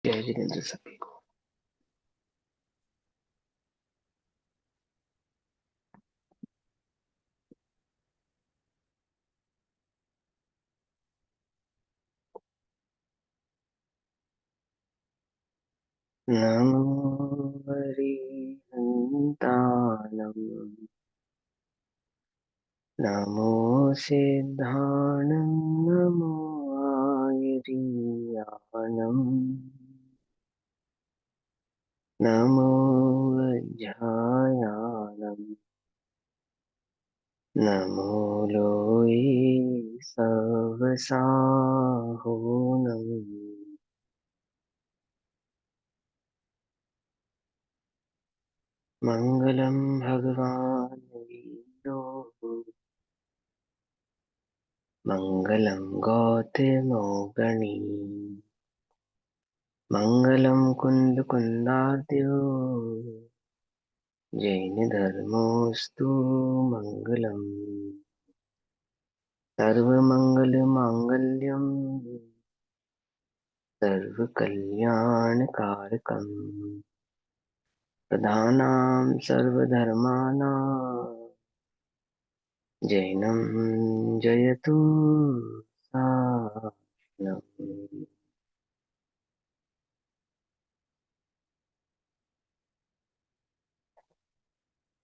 जय जिनेन्द्र सभी को। नमो हरिहन्तानं नमो सिद्धानं नमो आयर्यानं नमो वज्रायानं नमो लोये सवसाहोनं मङ्गलं भगवान् विष्णु मङ्गलं गौतमो गणी मङ्गलं कुन्दकुन्दाद्यो जैनधर्मोऽस्तु मङ्गलम् सर्वमङ्गलमाङ्गल्यं सर्वकल्याणकारकम् प्रधानां सर्वधर्माणां जैनं जयतु सानम्।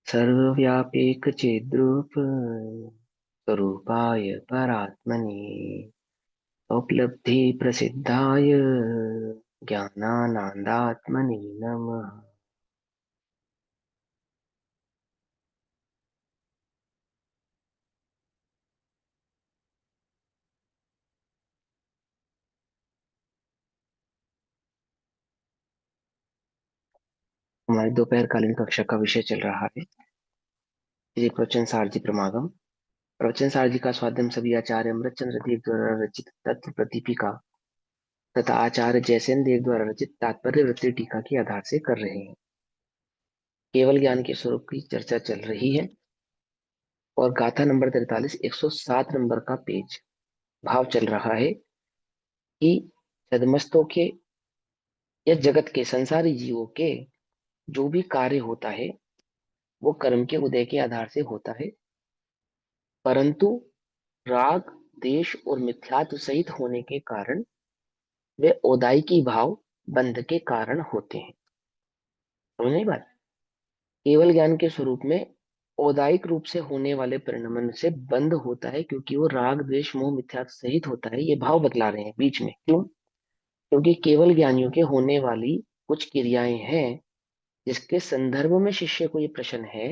सर्वव्यापीकचिद्रूप स्वरूपाय परात्मने उपलब्धि प्रसिद्धाय ज्ञानानंदात्मने नमः। हमारी दोपहरकालीन कक्षा का विषय चल रहा है श्री प्रवचन सारजी प्रमागम। प्रवचन सारजी का स्वाध्याय सभी आचार्य अमृतचंद्र देव द्वारा रचित तत्व प्रतिपिका तथा आचार्य जयसेन देव द्वारा रचित तात्पर्य वृत्ति टीका के आधार से कर रहे हैं। केवल ज्ञान के स्वरूप की चर्चा चल रही है और गाथा नंबर 43 107 नंबर का पेज भाव चल रहा है कि सदमस्तों के या जगत के संसारी जीवों के जो भी कार्य होता है वो कर्म के उदय के आधार से होता है, परंतु राग देश और मिथ्यात्व सहित होने के कारण वे औदायिकी भाव बंध के कारण होते हैं। समझ नहीं बात। केवल ज्ञान के स्वरूप में औदायिक रूप से होने वाले परिणमन से बंध होता है, क्योंकि वो राग द्वेष मोह मिथ्यात्व सहित होता है। ये भाव बतला रहे हैं बीच में। क्यों? क्योंकि केवल ज्ञानियों के होने वाली कुछ क्रियाएं हैं जिसके संदर्भ में शिष्य को ये प्रश्न है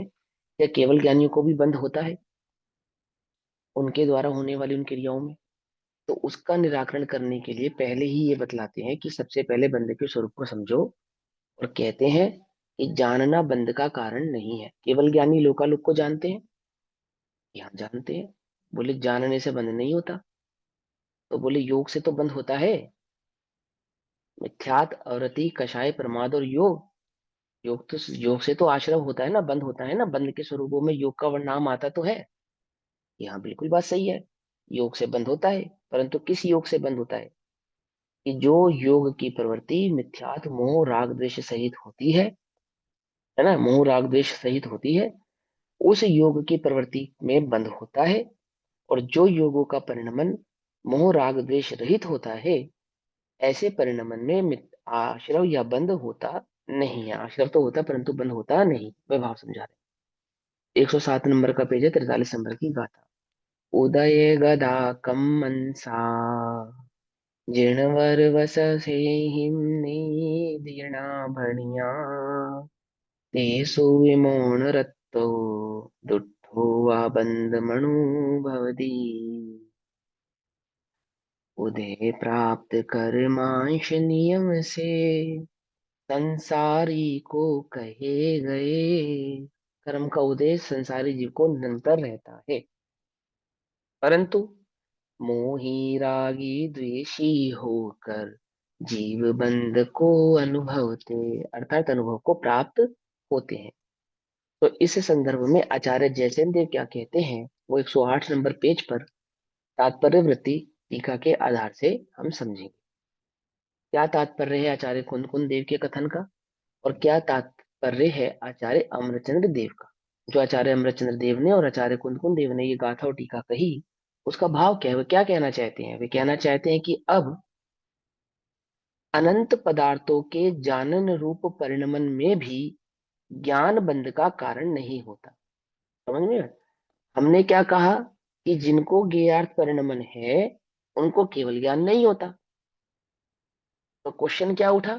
कि केवल ज्ञानियों को भी बंध होता है उनके द्वारा होने वाली उन क्रियाओं में। तो उसका निराकरण करने के लिए पहले ही ये बतलाते हैं कि सबसे पहले बंध के स्वरूप को समझो, और कहते हैं कि जानना बंध का कारण नहीं है। केवल ज्ञानी लोकालोक को जानते हैं, यहाँ जानते हैं। बोले जानने से बंध नहीं होता, तो बोले योग से तो बंध होता है। मिथ्यात अवरति कषाय प्रमाद और योग। योग से तो आश्रव होता है ना, बंध होता है ना। बंध के स्वरूपों में योग का नाम आता तो है। यहाँ बिल्कुल बात सही है, योग से बंध होता है। परंतु किस योग से बंध होता है? कि जो योग की प्रवृत्ति मिथ्यात्व मोह राग द्वेष सहित होती है ना, मोह राग द्वेष सहित होती है, उस योग की प्रवृत्ति में बंध होता है। और जो योगों का परिणमन मोह राग द्वेष रहित होता है, ऐसे परिणमन में आश्रव या बंध होता नहीं है। आश्रव तो होता परंतु बंध होता नहीं। वह भाव समझा रहे। 107 नंबर का पेज है, 43 नंबर की गाथा। उदय गदा कम मनसा जिणवर वस से हिमने दीर्णा भणिया ते सुविमोण रत्तो दुट्ठो वा बंद मणु भवदी उदय प्राप्त कर्मांश नियम से संसारी को कहे गए। कर्म का उदय संसारी जीव को निरंतर रहता है, परंतु मोही रागी द्वेषी होकर जीव बंध को अनुभवते अर्थात अनुभव को प्राप्त होते हैं। तो इस संदर्भ में आचार्य जयसेन देव क्या कहते हैं वो 108 नंबर पेज पर तात्पर्य वृत्ति टीका के आधार से हम समझेंगे। क्या तात्पर्य है आचार्य कुंद देव के कथन का, और क्या तात्पर्य है आचार्य अमरचंद्र देव का। जो आचार्य अमरचंद्र देव ने और आचार्य कुंद देव ने ये गाथा और टीका कही, उसका भाव क्या है, वे क्या कहना चाहते हैं। वे कहना चाहते हैं कि अब अनंत पदार्थों के जानन रूप परिणमन में भी ज्ञान बंध का कारण नहीं होता। समझ में आया? हमने क्या कहा कि जिनको ज्ञेयार्थ परिणमन है उनको केवल ज्ञान नहीं होता। तो क्वेश्चन क्या उठा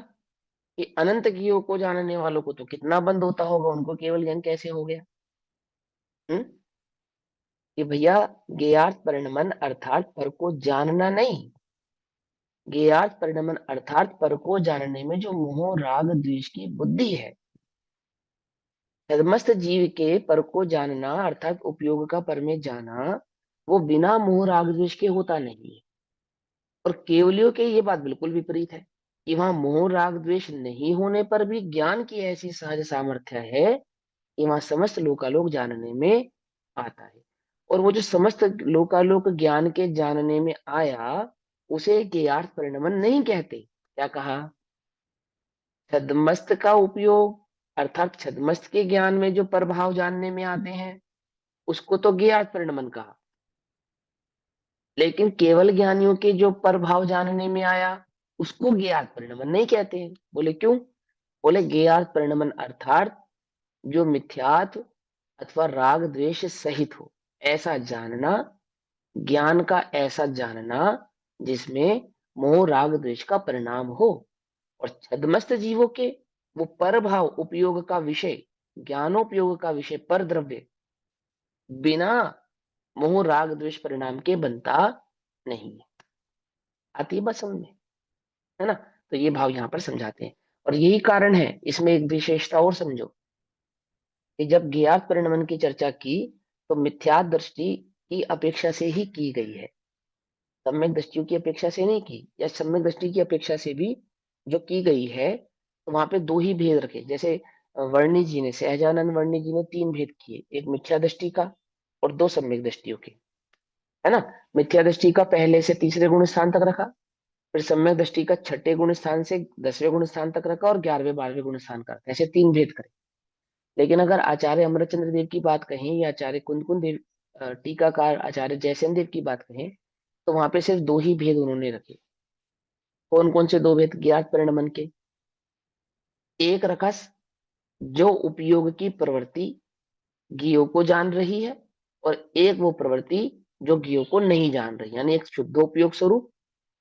कि अनंत ज्ञेयों को जानने वालों को तो कितना बंद होता होगा, उनको केवल ज्ञान कैसे हो गया। हम्म कि भैया, ज्ञेयार्थ परिणमन अर्थात पर को जानना नहीं। ज्ञेयार्थ परिणमन अर्थात पर को जानने में जो मोह राग द्वेष की बुद्धि है, सदमस्त जीव के पर को जानना अर्थात उपयोग का पर में जाना, वो बिना मोह राग द्वेष के होता नहीं है। और केवलियों के ये बात बिल्कुल विपरीत है कि वहां मोह राग द्वेष नहीं होने पर भी ज्ञान की ऐसी सहज सामर्थ्य है कि वहां समस्त लोकालोक जानने में आता है। और वो जो समस्त लोकालोक ज्ञान के जानने में आया, उसे ज्ञेयार्थ परिणमन नहीं कहते। क्या कहा? छद्मस्त का उपयोग, अर्थात छद्मस्त के ज्ञान में जो प्रभाव जानने में आते हैं, उसको तो ज्ञेयार्थ परिणमन कहा। लेकिन केवल ज्ञानियों के जो प्रभाव जानने में आया, उसको ज्ञेयार्थ परिणमन नहीं कहते हैं। बोले क्यों? बोले ज्ञेयार्थ परिणमन अर्थात जो मिथ्यात्व अथवा राग द्वेष सहित हो, ऐसा जानना, ज्ञान का ऐसा जानना जिसमें मोह राग द्वेष का परिणाम हो। और छद्मस्त जीवों के वो पर भाव उपयोग का विषय, ज्ञानोपयोग का विषय पर द्रव्य बिना मोह राग द्वेष परिणाम के बनता नहीं है। आती है बात समझ में? है ना? तो ये भाव यहाँ पर समझाते हैं। और यही कारण है, इसमें एक विशेषता और समझो कि जब ज्ञात परिणमन की चर्चा की तो मिथ्या दृष्टि की अपेक्षा से ही की गई है, सम्यक दृष्टियों की अपेक्षा से नहीं की। या सम्यक दृष्टि की अपेक्षा से भी जो की गई है, तो वहां पे दो ही भेद रखे। जैसे वर्णी जी ने, सहजानंद वर्णी जी ने तीन भेद किए, एक मिथ्या दृष्टि का और दो सम्यक दृष्टियों के। है ना? मिथ्या दृष्टि का पहले से तीसरे गुण स्थान तक रखा, फिर सम्यक दृष्टि का छठे गुण स्थान से 10वें गुण स्थान तक रखा और 11वें 12वें गुण स्थान का, ऐसे तीन भेद करे। लेकिन अगर आचार्य अमरचंद्र देव की बात कहें या आचार्य कुंद देव, टीकाकार आचार्य जयसेन देव की बात कहें, तो वहां पे सिर्फ दो ही भेद उन्होंने रखे। कौन कौन से दो भेद ज्ञात परिणमन के? एक रखा जो उपयोग की प्रवृत्ति ज्ञेयों को जान रही है, और एक वो प्रवृत्ति जो ज्ञेयों को नहीं जान रही, यानी एक शुद्धोपयोग स्वरूप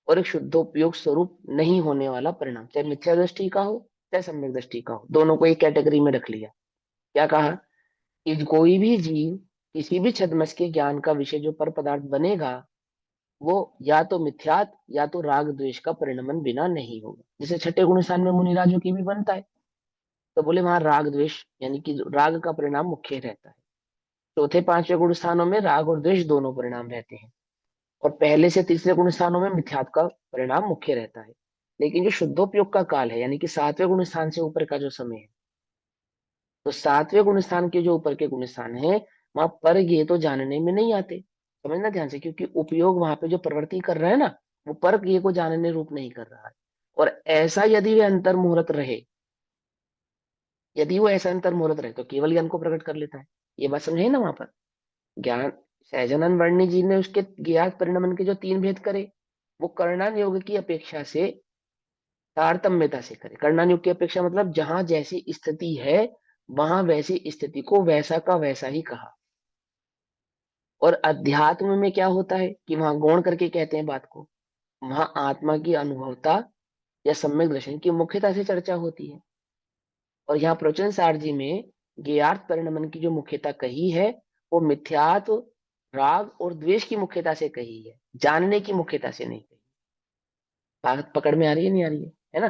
और एक शुद्धोपयोग स्वरूप नहीं होने वाला परिणाम, चाहे मिथ्या दृष्टि का हो चाहे सम्यक दृष्टि का हो, दोनों को एक कैटेगरी में रख लिया। क्या कहा कि कोई भी जीव किसी भी छद्मस के ज्ञान का विषय जो पर पदार्थ बनेगा, वो या तो मिथ्यात या तो राग द्वेष का परिणमन बिना नहीं होगा। जैसे छठे गुण स्थान में मुनिराजों की भी बनता है, तो बोले वहां राग द्वेष यानी कि राग का परिणाम मुख्य रहता है। चौथे पांचवें गुण स्थानों में राग और द्वेष दोनों परिणाम रहते हैं, और पहले से तीसरे गुण स्थानों में मिथ्यात्व का परिणाम मुख्य रहता है। लेकिन जो शुद्धोपयोग का काल है, यानी कि सातवें गुण स्थान से ऊपर का जो समय है, तो सातवें गुण स्थान के जो ऊपर के गुण स्थान है, वहां पर ये तो जानने में नहीं आते। समझना ध्यान से, क्योंकि उपयोग वहां पे जो प्रवृत्ति कर रहा है ना, वो पर ये को जानने रूप नहीं कर रहा है। और ऐसा यदि वे अंतर मुहूर्त रहे, यदि वो ऐसा अंतर मुहूर्त रहे, तो केवल ज्ञान को प्रकट कर लेता है। ये बात समझे ना वहां पर? ज्ञान, सहजानंद वर्णी जी ने उसके ज्ञात परिणमन के जो तीन भेद करे, वो कर्णन योग की अपेक्षा से तारतम्यता से करे। कर्णन योग की अपेक्षा मतलब जहां जैसी स्थिति है, वहां वैसी स्थिति को वैसा का वैसा ही कहा। और अध्यात्म में क्या होता है कि वहां गौण करके कहते हैं बात को, वहां आत्मा की अनुभवता या सम्यक दर्शन की मुख्यता से चर्चा होती है। और यहाँ प्रवचन सार जी में ज्ञात परिणमन की जो मुख्यता कही है, वो मिथ्यात्व, राग और द्वेष की मुख्यता से कही है, जानने की मुख्यता से नहीं कही। बात पकड़ में आ रही है नहीं आ रही है ना?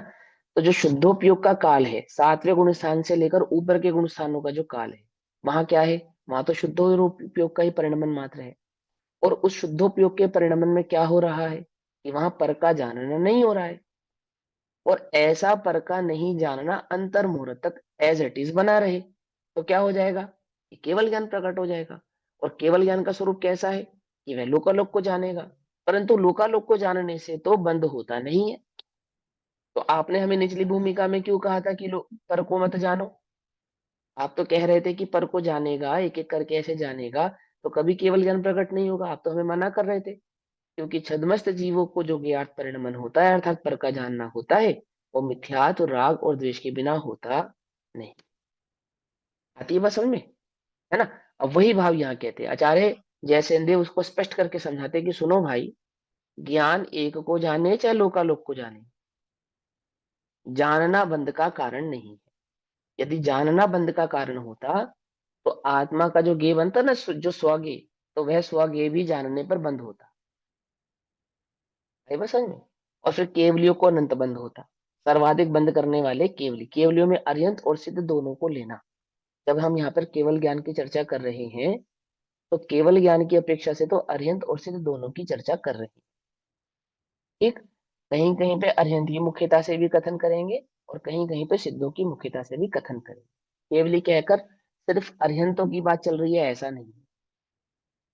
तो जो शुद्धोपयोग का काल है, सातवें गुण स्थान से लेकर ऊपर के गुण स्थानों का जो काल है, वहां क्या है? वहां तो शुद्धोपयोग का ही परिणमन मात्र है। और उस शुद्धोपयोग के परिणमन में क्या हो रहा है कि वहां पर का जानना नहीं हो रहा है। और ऐसा पर का नहीं जानना अंतर मुहूर्त तक एज इट इज बना रहे, तो क्या हो जाएगा कि केवल ज्ञान प्रकट हो जाएगा। और केवल ज्ञान का स्वरूप कैसा है कि वह लोकालोक को जानेगा, परंतु लोकालोक को जानने से तो बंद होता नहीं है। तो आपने हमें निचली भूमिका में क्यों कहा था कि लो पर को मत जानो? आप तो कह रहे थे कि पर को जानेगा, एक एक करके ऐसे जानेगा तो कभी केवल ज्ञान प्रकट नहीं होगा। आप तो हमें मना कर रहे थे, क्योंकि छद्मस्त जीवों को जो ज्ञात परिणमन होता है अर्थात पर का जानना होता है, वो मिथ्यात्व राग और द्वेष के बिना होता नहीं। आती है बात समझ में? है ना? अब वही भाव यहाँ कहते हैं आचार्य जयसेन उसको स्पष्ट करके समझाते हैं कि सुनो भाई, ज्ञान एक को जाने चाहे लोकालोक को जाने, जानना बंध का कारण नहीं है। यदि जानना बंध का कारण होता तो आत्मा का जो गे बनता ना, जो स्वगे, तो वह स्वगे भी जानने पर बंद होता है। बस समझ में? और फिर केवलियों को अनंत बंद होता। सर्वाधिक बंद करने वाले केवली, केवलियों में अर्यंत और सिद्ध दोनों को लेना। जब हम यहाँ पर केवल ज्ञान की चर्चा कर रहे हैं तो केवल ज्ञान की अपेक्षा से तो अर्यंत और सिद्ध दोनों की चर्चा कर रहे हैं। ठीक, कहीं कहीं पे अर्यंत की मुख्यता से भी कथन करेंगे और कहीं कहीं पे सिद्धों की मुख्यता से भी कथन करेंगे। केवली कहकर सिर्फ अर्यंतों की बात चल रही है ऐसा नहीं।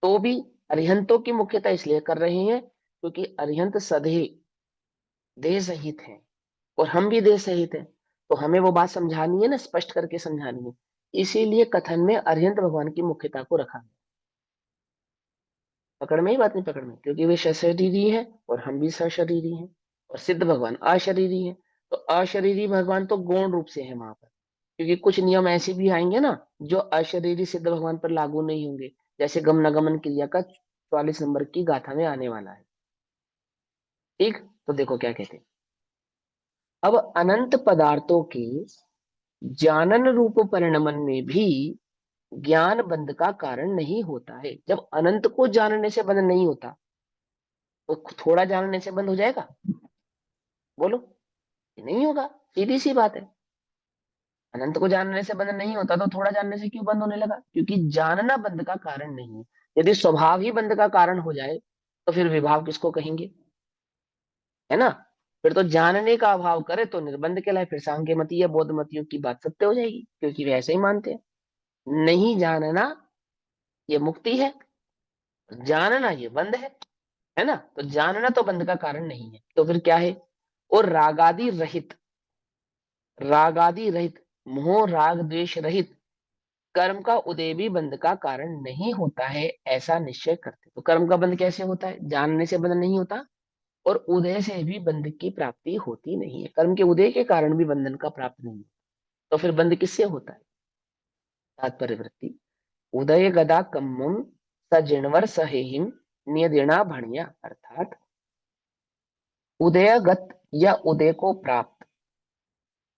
तो भी अरिहंतों की मुख्यता इसलिए कर रहे हैं क्योंकि अरिहंत सधे देह सहित हैं और हम भी देह सहित हैं, तो हमें वो बात समझानी है ना, स्पष्ट करके समझानी है। इसीलिए कथन में अरिहंत भगवान की मुख्यता को रखा है। पकड़ में ही बात नहीं? पकड़ में, क्योंकि वे सशरीरी है और हम भी सशरीरी हैं, और सिद्ध भगवान अशरीरी है। तो अशरीरी भगवान तो गौण रूप से है वहां पर, क्योंकि कुछ नियम ऐसे भी आएंगे ना जो अशरीरी सिद्ध भगवान पर लागू नहीं होंगे, जैसे गमनागमन क्रिया का 44 नंबर की गाथा में आने वाला है। ठीक, तो देखो क्या कहते हैं। अब अनंत पदार्थों के जानन रूप परिणमन में भी ज्ञान बंध का कारण नहीं होता है। जब अनंत को जानने से बंध नहीं होता तो थोड़ा जानने से बंद हो जाएगा? बोलो, नहीं होगा। सीधी सी बात है। अनंत को जानने से बंद नहीं होता तो थोड़ा जानने से क्यों बंद होने लगा? क्योंकि जानना बंध का कारण नहीं है। यदि स्वभाव ही बंध का कारण हो जाए तो फिर विभाव किसको कहेंगे? है ना? फिर तो जानने का अभाव करे तो निर्बंध कहलाए। फिर सांख्य मती या बौद्ध मतियों की बात सत्य हो जाएगी, क्योंकि वे ऐसे ही मानते हैं नहीं जानना ये मुक्ति है, जानना ये बंध है ना? तो जानना तो बंध का कारण नहीं है, तो फिर क्या है? और रागादि रहित, रागादि रहित, मोह राग द्वेष रहित कर्म का उदय भी बंध का कारण नहीं होता है, ऐसा निश्चय करते। तो कर्म का बंध कैसे होता है? जानने से बंध नहीं होता और उदय से भी बंध की प्राप्ति होती नहीं है। कर्म के उदय के कारण भी बंधन का प्राप्त नहीं है, तो फिर बंध किससे होता है? तात्पर्य वृत्ति, उदय गदा कम्मम सजिणवर सहेहिम नियदिणा भणिया, अर्थात उदयगत या उदय को प्राप्त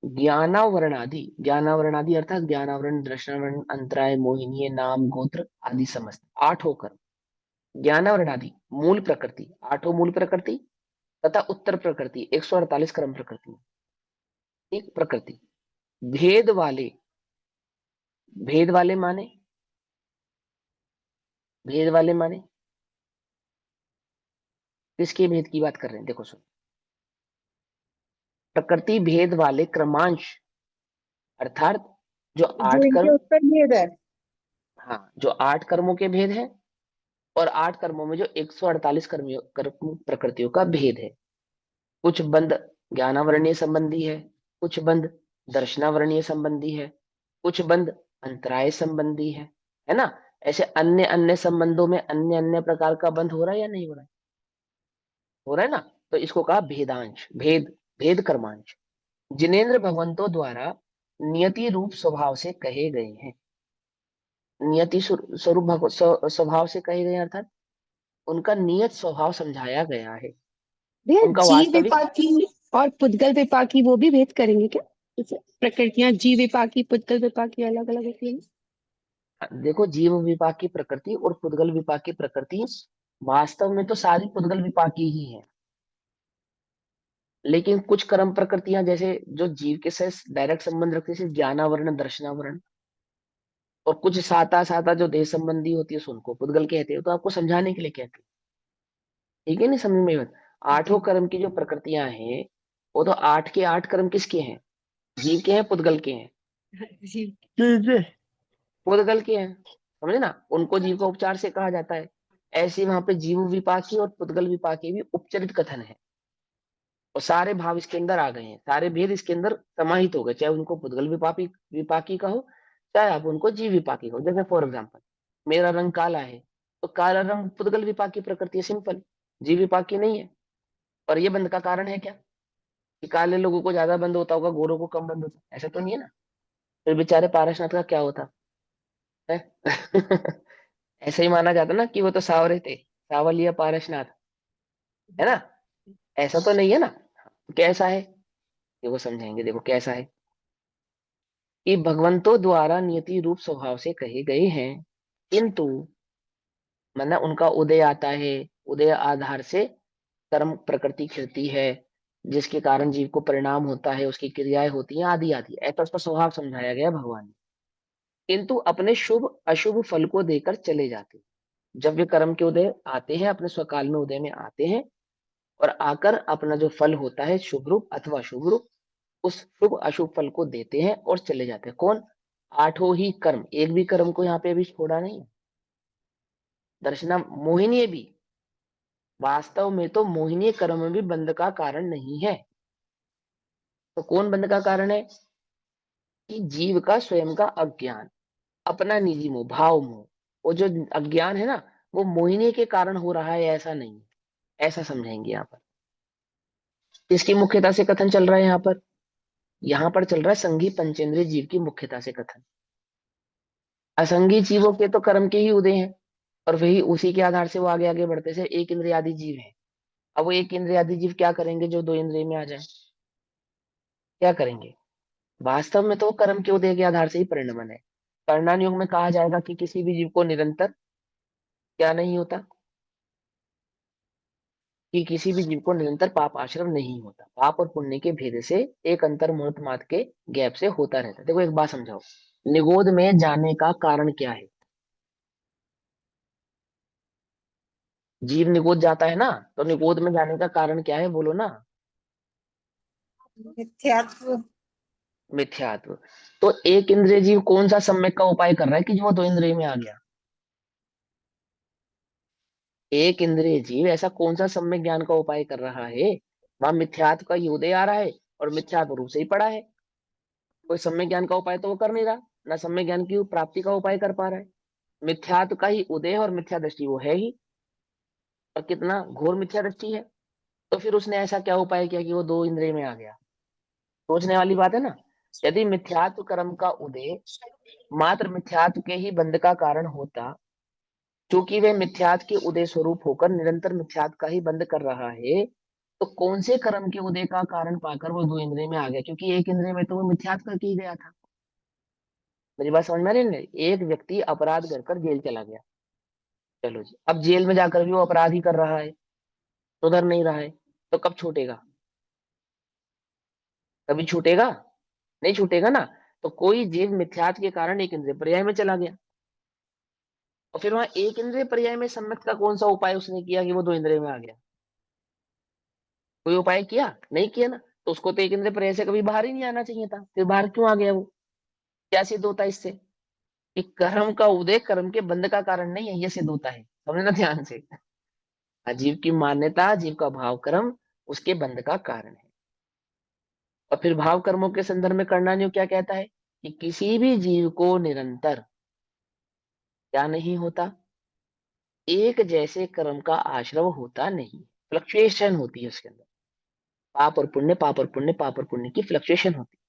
ज्ञानावरणादि, ज्ञानावरणादि अर्थात ज्ञानावरण, दर्शनावरण, अंतराय, मोहिनीय, नाम, गोत्र आदि समस्त आठों कर्म, ज्ञानावरणादि मूल प्रकृति, आठों मूल प्रकृति तथा उत्तर प्रकृति 148 कर्म प्रकृति, एक प्रकृति भेद वाले, भेद वाले माने, भेद वाले माने किसके भेद की बात कर रहे हैं? देखो सुन, प्रकृति भेद वाले क्रमांश अर्थात जो जो आठ इनके कर्म, उत्तर भेद है। हाँ जो 8 कर्मों के भेद है, और 8 कर्मों में जो 148 कर्मियों कर्म प्रकृतियों का भेद है। कुछ बंध ज्ञानावरणीय संबंधी है, कुछ बंध दर्शनावरणीय संबंधी है, कुछ बंध अंतराय संबंधी है ना? ऐसे अन्य अन्य संबंधों में अन्य अन्य प्रकार का बंध हो रहा है या नहीं हो रहा है? हो रहा है ना? तो इसको कहा भेदांश, भेद, भेद कर्मांश, जिनेन्द्र भगवंतों द्वारा नियति रूप स्वभाव से कहे गए हैं। नियति स्वरूप स्वभाव से कहे गए अर्थात उनका नियत स्वभाव समझाया गया है। भैया उनका जीव वास्तविक, विपाकी और पुद्गल विपाकी वो भी भेद करेंगे क्या? जैसे प्रकृतियां जीव विपाकी पुद्गल विपाकी अलग अलग होती है ना? देखो जीव विपाक की प्रकृति और पुद्गल विपाक की प्रकृति वास्तव में तो सारी पुद्गल विपाकी ही है, लेकिन कुछ कर्म प्रकृतियां जैसे जो जीव के साथ डायरेक्ट संबंध रखती है, जैसे ज्ञानावरण, दर्शनावरण, और कुछ साता साता जो देह संबंधी होती है उनको पुद्गल कहते हैं। तो आपको समझाने के लिए कहते हैं, ठीक है नहीं? समझ में बात? आठों जी। कर्म की जो प्रकृतियां हैं वो तो 8 के 8 कर्म किसके हैं? जीव के हैं, पुद्गल के हैं? जी जी जी। पुद्गल के हैं। समझे ना? उनको जीव का उपचार से कहा जाता है। ऐसे वहां पे जीव विपाकी और पुद्गल विपाकी भी उपचरित कथन है। और सारे भाव इसके अंदर आ गए हैं, सारे भेद इसके अंदर समाहित हो गए, चाहे उनको पुद्गल विपाकी विपाकी कहो, चाहे आप उनको जीव विपाकी कहो। जैसे फॉर एग्जाम्पल, मेरा रंग काला है, तो काला रंग पुद्गल विपाकी प्रकृति है, सिंपल, जीव विपाकी नहीं है। और ये बंध का कारण है क्या, कि काले लोगों को ज्यादा बंध होता होगा, गोरों को कम बंध होता है, ऐसा तो नहीं है ना। फिर बेचारे पारसनाथ का क्या होता है? ऐसे ही माना जाता ना कि वो तो सावरे थे, सावलिया पारसनाथ, है ना। ऐसा तो नहीं है ना। कैसा है, ये वो समझाएंगे, देखो कैसा है कि भगवंतों द्वारा नियति रूप स्वभाव से कहे गए हैं, किंतु मतलब उनका उदय आता है, उदय आधार से कर्म प्रकृति खिलती है, जिसके कारण जीव को परिणाम होता है, उसकी क्रियाएं होती हैं, आदि आदि, ऐसा उसका स्वभाव समझाया गया भगवान ने। किंतु अपने शुभ अशुभ फल को देकर चले जाते हैं। जब वे कर्म के उदय आते हैं, अपने स्वकाल में उदय में आते हैं, और आकर अपना जो फल होता है शुभ रूप अथवा शुभ रूप, उस शुभ अशुभ फल को देते हैं और चले जाते हैं। कौन? आठों ही कर्म, एक भी कर्म को यहाँ पे अभी छोड़ा नहीं। दर्शना मोहिनी भी, वास्तव में तो मोहिनी कर्म भी बंध का कारण नहीं है। तो कौन बंध का कारण है? कि जीव का स्वयं का अज्ञान, अपना निजी मोह, भाव मोह। वो जो अज्ञान है ना, वो मोहिनी के कारण हो रहा है, ऐसा नहीं। ऐसा समझेंगे यहाँ पर। किसकी मुख्यता से कथन चल रहा है यहाँ पर? यहाँ पर चल रहा है संघी पंचेंद्रिय जीव की मुख्यता से कथन। असंगी जीवों के तो कर्म के ही उदय हैं, और वही उसी के आधार से वो आगे आगे बढ़ते से एक इंद्रिय आदि जीव है। अब वो एक इंद्रिय आदि जीव क्या करेंगे जो दो इंद्रिय में आ जाए? क्या करेंगे? वास्तव में तो वो कर्म के उदय के आधार से ही परिणमन है। कर्णान युग में कहा जाएगा कि किसी भी जीव को निरंतर क्या नहीं होता, कि किसी भी जीव को निरंतर पाप आश्रम नहीं होता, पाप और पुण्य के भेद से एक अंतर मुहूर्त मात्र के गैप से होता रहता है। देखो एक बात समझाओ, निगोद में जाने का कारण क्या है? जीव निगोद जाता है ना, तो निगोद में जाने का कारण क्या है, बोलो ना। मिथ्यात्व। मिथ्यात्व। तो एक इंद्रिय जीव कौन सा सम्यक का उपाय कर रहा है कि जो वो दो इंद्रिय में आ गया? एक इंद्रिय जीव ऐसा कौन सा सम्यक ज्ञान का उपाय कर रहा है? वहां मिथ्यात्व का ही उदय आ रहा है, और मिथ्यात्व रूप से ही पड़ा है। कोई सम्यक ज्ञान का उपाय तो वो कर नहीं रहा, ना सम्यक ज्ञान की प्राप्ति का उपाय कर पा रहा है। मिथ्यात्व का ही उदय है, और मिथ्या दृष्टि वो है ही, और कितना घोर मिथ्या दृष्टि है। तो फिर उसने ऐसा क्या उपाय किया कि वो दो इंद्रिय में आ गया? सोचने वाली बात है ना। यदि मिथ्यात्व कर्म का उदय मात्र मिथ्यात्व के ही बंध का कारण होता, क्योंकि वे मिथ्यात्व के उदय स्वरूप होकर निरंतर मिथ्यात्व का ही बंध कर रहा है, तो कौन से कर्म के उदय का कारण पाकर वो दो इंद्रिय में आ गया? क्योंकि एक इंद्रिय में तो वो मिथ्यात्व करके ही गया था। मेरी बात समझ में आ रही है ना? एक व्यक्ति अपराध कर जेल चला गया, चलो जी, अब जेल में जाकर भी वो अपराध ही कर रहा है, सुधर नहीं रहा है, तो कब छूटेगा? कभी छूटेगा? नहीं छूटेगा ना। तो कोई जीव मिथ्यात्व के कारण एक इंद्रिय पर्याय में चला गया, और फिर वहां एक इंद्रिय पर्याय में सम्यक का कौन सा उपाय उसने किया कि वो दो इंद्रिय में आ गया? कोई उपाय किया? नहीं किया ना। तो उसको तो एक इंद्रिय पर्याय से कभी बाहर ही नहीं आना चाहिए था, फिर बाहर क्यों आ गया वो? क्या सिद्ध होता है इससे? कि कर्म का उदय कर्म के बंध का कारण नहीं है, ये सिद्ध होता है। समझना ध्यान से। जीव की मान्यता, जीव का भाव कर्म उसके बंध का कारण है। और फिर भाव कर्मों के संदर्भ में कर्णान्यु क्या कहता है? कि किसी भी जीव को निरंतर क्या नहीं होता, एक जैसे कर्म का आश्रव होता नहीं, फ्लक्चुएशन होती है उसके अंदर। पाप और पुण्य, पाप और पुण्य, पाप और पुण्य की फ्लक्चुएशन होती है।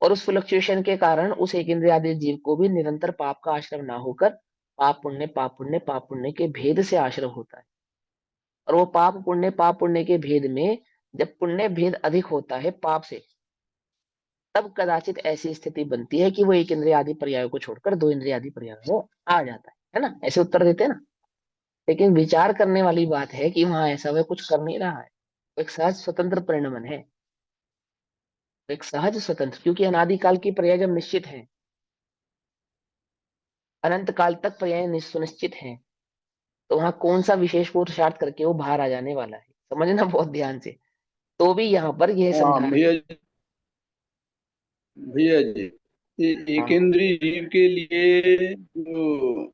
और उस फ्लक्चुएशन के कारण उस एक इंद्रिय आदि जीव को भी निरंतर पाप का आश्रव ना होकर पाप पुण्य, पाप पुण्य, पाप पुण्य के भेद से आश्रव होता है। और वो पाप पुण्य के भेद में जब पुण्य भेद अधिक होता है पाप से, तब कदाचित ऐसी स्थिति बनती है कि वो एक इंद्रिय आदि पर्यायों को छोड़कर दो इंद्रिय आदि पर्यायों में आ जाता है ना। ऐसे उत्तर देते हैं ना। लेकिन विचार करने वाली बात है कि वहां ऐसा वह कुछ कर नहीं रहा है, वो एक सहज स्वतंत्र परिणमन है। एक सहज स्वतंत्र, क्योंकि अनादिकाल की पर्याय जब निश्चित है, अनंत काल तक पर्याय सुनिश्चित है, तो वहां कौन सा विशेष पुरुषार्थ करके वो बाहर आ जाने वाला है? समझना बहुत ध्यान से। तो भी यहाँ पर यह हाँ समझा रहे भैया हैं। जी, भैया जी, ये हाँ एकेंद्रीय जीव के लिए जो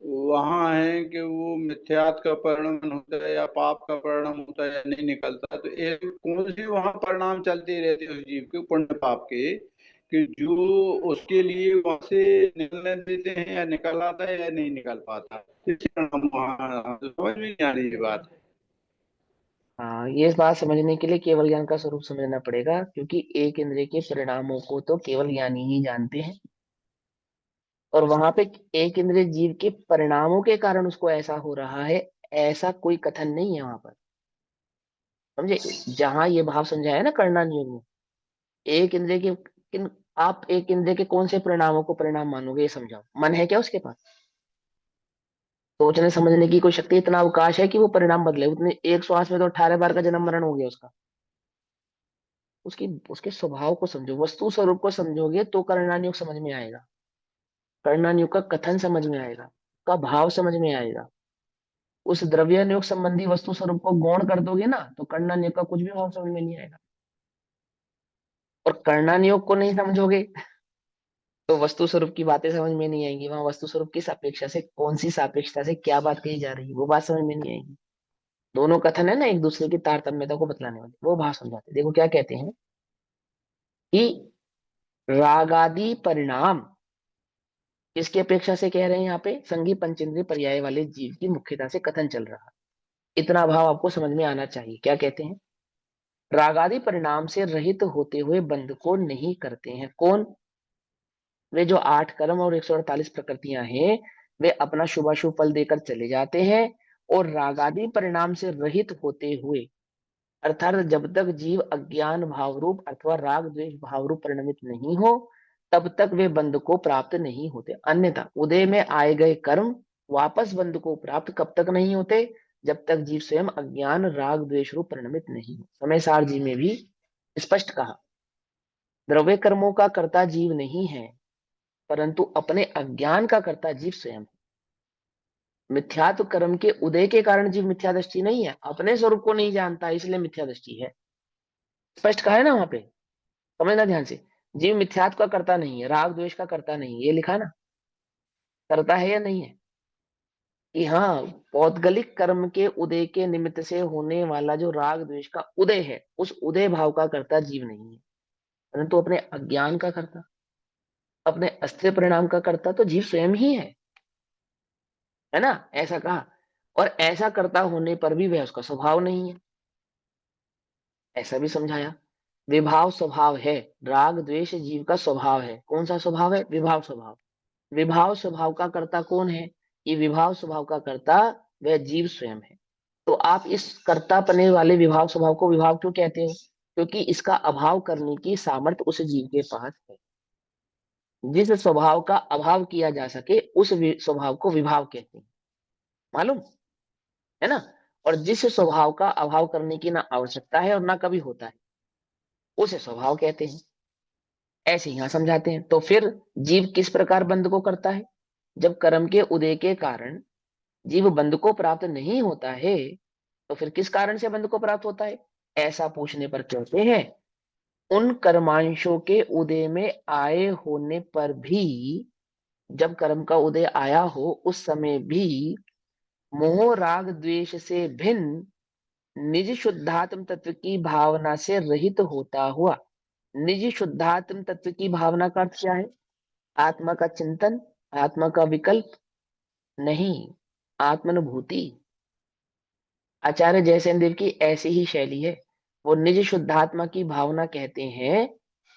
वहां है कि वो मिथ्यात का परिणाम होता है या पाप का परिणाम होता है या नहीं निकलता, तो एक कौन सी वहां परिणाम चलते रहते हैं उस जीव के पुण्य पाप के, कि जो उसके लिए वहां से निकलने देते हैं, या निकल आता है या नहीं निकल पाता, इस परिणाम वहां तो समझ में नहीं आ रही ये बात। हाँ, ये बात समझने के लिए केवल ज्ञान का स्वरूप समझना पड़ेगा, क्योंकि एक इंद्रिय के परिणामों को तो केवल ज्ञानी ही जानते हैं। और वहां पे एक इंद्रिय जीव के परिणामों के कारण उसको ऐसा हो रहा है, ऐसा कोई कथन नहीं है वहां पर। समझे? जहां ये भाव समझाया ना कर्णन योग में, एक इंद्रिय के आप एक इंद्रिय के कौन से परिणामों को परिणाम मानोगे, ये समझाओ। मन है क्या उसके पास? सोचने समझने की कोई शक्ति, इतना अवकाश है कि वो परिणाम बदले? उतने एक श्वास में तो 18 बार का जन्म मरण हो गया उसका। उसकी उसके स्वभाव को समझो, वस्तु स्वरूप को समझोगे तो कर्णानुयोग समझ में आएगा। कर्णानुयोग का कथन समझ में आएगा, का भाव समझ में आएगा। उस द्रव्यानुयोग संबंधी वस्तु स्वरूप को गौण कर दोगे ना, तो कर्णानुयोग का कुछ भी भाव समझ में नहीं आएगा। और कर्णानुयोग को नहीं समझोगे तो वस्तु स्वरूप की बातें समझ में नहीं आएंगी। वहां वस्तु स्वरूप किस अपेक्षा से, कौन सी सापेक्षता से क्या बात कही जा रही है, वो बात समझ में नहीं आएगी। दोनों कथन है ना एक दूसरे की तारतम्यता को बतलाने वाले, वो भाव समझाते हैं। देखो क्या कहते हैं कि रागादि परिणाम किसकी अपेक्षा से कह रहे हैं यहाँ पे, संघी पंचेंद्रिय पर्याय वाले जीव की मुख्यता से कथन चल रहा है। इतना भाव आपको समझ में आना चाहिए। क्या कहते हैं? रागादि परिणाम से रहित होते हुए बंध को नहीं करते हैं। कौन? वे जो 8 कर्म और 148 प्रकृतियां हैं, वे अपना शुभाशुभ फल देकर चले जाते हैं। और रागादि परिणाम से रहित होते हुए, अर्थात जब तक जीव अज्ञान भाव रूप अथवा राग द्वेष भाव रूप परिणमित नहीं हो, तब तक वे बंध को प्राप्त नहीं होते। अन्यथा उदय में आए गए कर्म वापस बंध को प्राप्त कब तक नहीं होते? जब तक जीव स्वयं अज्ञान राग द्वेष रूप परिणमित नहीं हो। समय सार जी में भी स्पष्ट कहा, द्रव्य कर्मों का कर्ता जीव नहीं है, परंतु अपने अज्ञान का कर्ता जीव स्वयं है। मिथ्यात्व कर्म के उदय के कारण जीव मिथ्या दृष्टि नहीं है, अपने स्वरूप को नहीं जानता इसलिए मिथ्या दृष्टि है। स्पष्ट कहा है ना वहां पे, समझना ध्यान से। जीव मिथ्यात्व का करता नहीं है, राग द्वेष का करता नहीं है, ये लिखा ना। करता है या नहीं है? कि हाँ, पौद्गलिक कर्म के उदय के निमित्त से होने वाला जो राग द्वेष का उदय है, उस उदय भाव का करता जीव नहीं है, परंतु अपने अज्ञान का करता, अपने अस्थिर परिणाम का करता तो जीव स्वयं ही है ना, ऐसा कहा। और ऐसा करता होने पर भी वह उसका स्वभाव नहीं है, ऐसा भी समझाया। विभाव स्वभाव है, राग द्वेष जीव का स्वभाव है। कौन सा स्वभाव है? विभाव स्वभाव। विभाव स्वभाव का कर्ता कौन है? ये विभाव स्वभाव का कर्ता वह जीव स्वयं है। तो आप इस कर्तापने वाले विभाव स्वभाव को विभाव क्यों कहते हो? क्योंकि इसका अभाव करने की सामर्थ्य उस जीव के पास है। जिस स्वभाव का अभाव किया जा सके उस स्वभाव को विभाव कहते हैं, मालूम है ना। और जिस स्वभाव का अभाव करने की ना आवश्यकता है और ना कभी होता है, उसे स्वभाव कहते हैं। ऐसे यहां समझाते हैं। तो फिर जीव किस प्रकार बंध को करता है? जब कर्म के उदय के कारण जीव बंध को प्राप्त नहीं होता है, तो फिर किस कारण से बंध को प्राप्त होता है? ऐसा पूछने पर कहते हैं, उन कर्मांशों के उदय में आए होने पर भी, जब कर्म का उदय आया हो उस समय भी मोह राग द्वेष से भिन्न निज शुद्धात्म तत्व की भावना से रहित होता हुआ। निज शुद्धात्म तत्व की भावना का अर्थ क्या है? आत्मा का चिंतन, आत्मा का विकल्प नहीं, आत्मानुभूति। आचार्य जयसेन देव की ऐसी ही शैली है। वो निज शुद्धात्मा की भावना कहते हैं,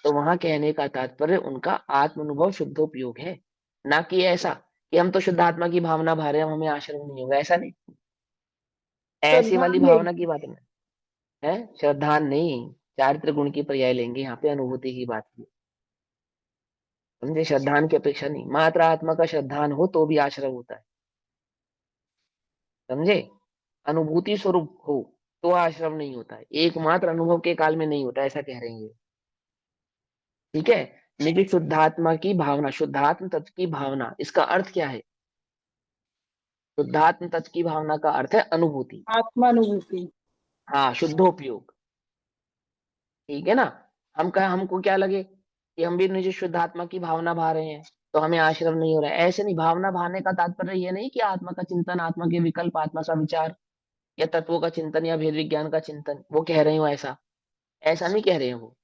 तो वहां कहने का तात्पर्य उनका आत्मानुभव शुद्धोपयोग है, ना कि ऐसा कि हम तो शुद्धात्मा की भावना भा रहे हैं, हमें आश्रम नहीं होगा, ऐसा नहीं। ऐसी श्रद्धा वाली नहीं। भावना की बात नहीं है। श्रद्धा नहीं, चारित्र गुण की पर्याय लेंगे यहाँ पे, अनुभूति की बात की। समझे? श्रद्धान की अपेक्षा नहीं, मात्र आत्मा का श्रद्धान हो तो भी आश्रम होता है। समझे? अनुभूति स्वरूप हो तो आश्रम नहीं होता है, एकमात्र अनुभव के काल में नहीं होता, ऐसा कह रहे हैं ये। ठीक है। निज शुद्धात्मा की भावना, शुद्धात्म तत्व की भावना, इसका अर्थ क्या है? शुद्धात्म तत्व की भावना का अर्थ है अनुभूति। आत्मानुभूति। हाँ, शुद्धोपयोग। ठीक है ना। हमको क्या लगे कि हम भी निज शुद्धात्मा की भावना भा रहे हैं, तो हमें आश्रम नहीं हो रहा है। ऐसे नहीं, भावना भाने का तात्पर्य ये नहीं कि आत्मा का चिंतन, आत्मा के विकल्प, आत्मा का विचार या तत्वों का चिंतन या भेद विज्ञान का चिंतन वो कह रहे हो, ऐसा ऐसा नहीं कह रहे हैं वो,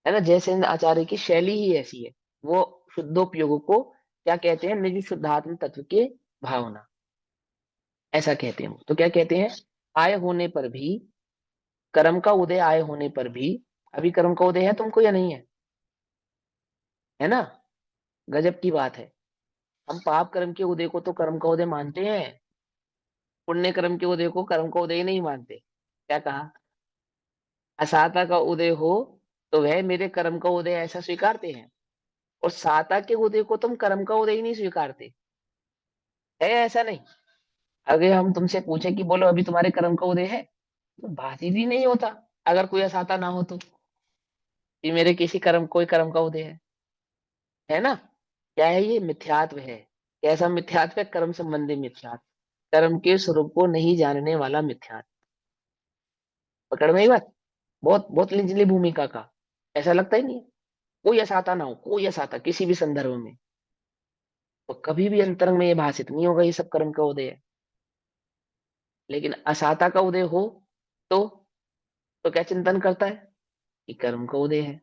है ना। जयसेन आचार्य की शैली ही ऐसी है। वो शुद्धोपयोग को क्या कहते हैं, निज शुद्धात्म तत्व के भावना, ऐसा कहते हैं वो। तो क्या कहते हैं, आय होने पर भी, कर्म का उदय आय होने पर भी, अभी कर्म का उदय है तुमको या नहीं है ना। गजब की बात है, हम पाप कर्म के उदय को तो कर्म का उदय मानते हैं, पुण्य कर्म के उदय को कर्म का उदय ही नहीं मानते। क्या कहा, असाता का उदय हो तो वह मेरे कर्म का उदय ऐसा स्वीकारते हैं, और साता के उदय को तुम कर्म का उदय ही नहीं स्वीकारते, है ऐसा नहीं। अगर हम तुमसे पूछे कि बोलो अभी तुम्हारे कर्म का उदय है, तो बात ही नहीं होता, अगर कोई असाता ना हो तो, कि मेरे किसी कर्म, कोई कर्म का उदय है ना। क्या है ये, मिथ्यात्व है। कैसा मिथ्यात्व है, कर्म संबंधी मिथ्यात्व, कर्म के स्वरूप को नहीं जानने वाला मिथ्यात्व। पकड़ में ही बात, बहुत बहुत निचली भूमिका का, ऐसा लगता ही नहीं है। कोई असाता ना हो, कोई असाता किसी भी संदर्भ में, तो कभी भी अंतरंग में ये भाषित नहीं होगा ये सब कर्म का उदय है। लेकिन असाता का उदय हो तो क्या चिंतन करता है, कि कर्म का उदय है,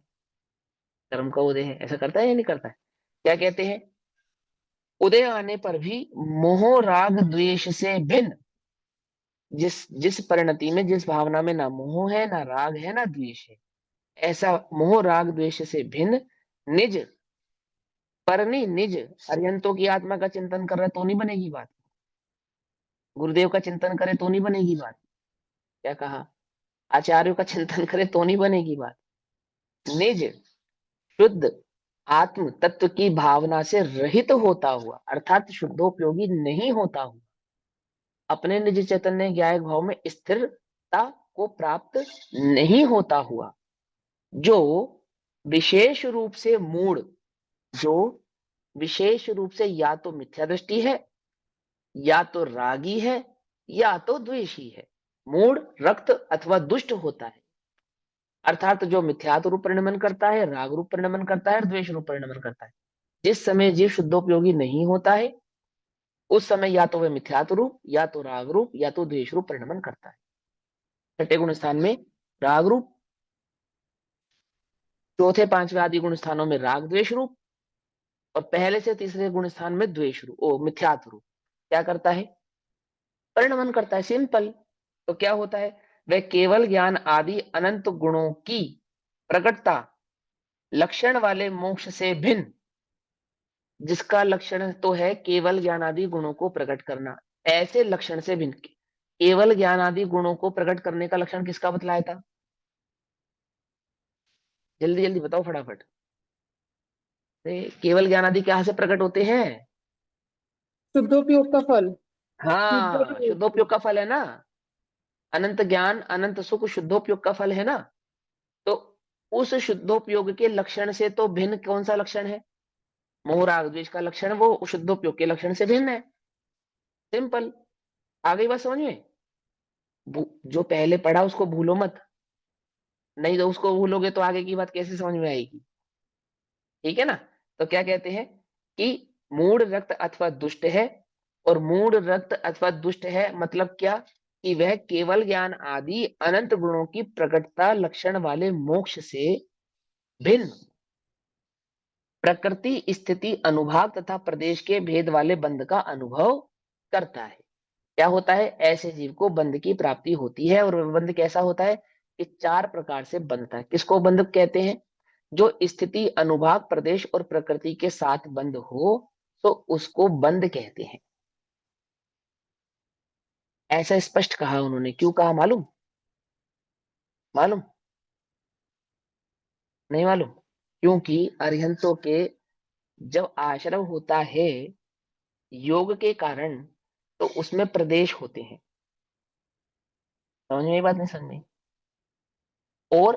कर्म का उदय है, ऐसा करता है या नहीं करता है। क्या कहते हैं, उदय आने पर भी मोह राग द्वेष से भिन्न, जिस जिस परिणति में, जिस भावना में ना मोह है, ना राग है, ना द्वेष है, ऐसा मोह राग द्वेष से भिन्न निज, पर नहीं निज अर्यंतों की आत्मा का चिंतन कर रहा है तो नहीं बनेगी बात, गुरुदेव का चिंतन करे तो नहीं बनेगी बात, क्या कहा, आचार्यों का चिंतन करे तो नहीं बनेगी बात, निज शुद्ध आत्म तत्व की भावना से रहित होता हुआ, अर्थात शुद्धोपयोगी नहीं होता हुआ, अपने निज चैतन्य ज्ञायक भाव में स्थिरता को प्राप्त नहीं होता हुआ, जो विशेष रूप से मूढ़, जो विशेष रूप से या तो मिथ्या दृष्टि है, या तो रागी है, या तो द्वेषी है, मूढ़, रक्त अथवा दुष्ट होता है। अर्थात जो मिथ्यात्व रूप परिणमन करता है, राग रूप परिणमन करता है और द्वेष रूप परिणमन करता है। जिस समय जीव शुद्धोपयोगी नहीं होता है, उस समय या तो वह मिथ्यात्व रूप, या तो राग रूप, या तो द्वेष रूप परिणमन करता है। छठे गुण स्थान में राग रूप, चौथे पांचवे आदि गुण स्थानों में राग द्वेष रूप, और पहले से तीसरे गुण स्थान में द्वेष रूप, ओ मिथ्यात्व रूप क्या करता है, परिणमन करता है। सिंपल। तो क्या होता है, वह केवल ज्ञान आदि अनंत गुणों की प्रकटता लक्षण वाले मोक्ष से भिन्न, जिसका लक्षण तो है केवल ज्ञान आदि गुणों को प्रकट करना, ऐसे लक्षण से भिन्न, केवल ज्ञान आदि गुणों को प्रकट करने का लक्षण किसका बतलाया था, जल्दी जल्दी बताओ फटाफट। केवल ज्ञान आदि कहाँ से प्रकट होते हैं, शुद्धोपयोग का फल। हाँ शुद्धोपयोग। शुद्धोपयोग का फल है ना, अनंत ज्ञान अनंत सुख शुद्धोपयोग का फल है ना। तो उस शुद्धोपयोग के लक्षण से तो भिन्न कौन सा लक्षण है, मोह राग द्वेष का लक्षण वो शुद्धोपयोग के लक्षण से भिन्न है। सिंपल। आ गई बात समझ में। जो पहले पढ़ा उसको भूलो मत, नहीं तो उसको भूलोगे तो आगे की बात कैसे समझ में आएगी। ठीक है ना। तो क्या कहते हैं कि मूढ़ रक्त अथवा दुष्ट है, और मूढ़ रक्त अथवा दुष्ट है मतलब क्या, कि वह केवल ज्ञान आदि अनंत गुणों की प्रकटता लक्षण वाले मोक्ष से भिन्न प्रकृति स्थिति अनुभाग तथा प्रदेश के भेद वाले बंध का अनुभव करता है। क्या होता है, ऐसे जीव को बंध की प्राप्ति होती है, और वह बंध कैसा होता है, कि चार प्रकार से बंधता है। किसको बंध कहते हैं, जो स्थिति अनुभाग प्रदेश और प्रकृति के साथ बंध हो तो उसको बंध कहते हैं। ऐसा स्पष्ट कहा उन्होंने, क्यों कहा मालूम, मालूम नहीं मालूम, क्योंकि अरिहंतों के जब आश्रम होता है योग के कारण, तो उसमें प्रदेश होते हैं। समझ में ये बात, नहीं समझ में, और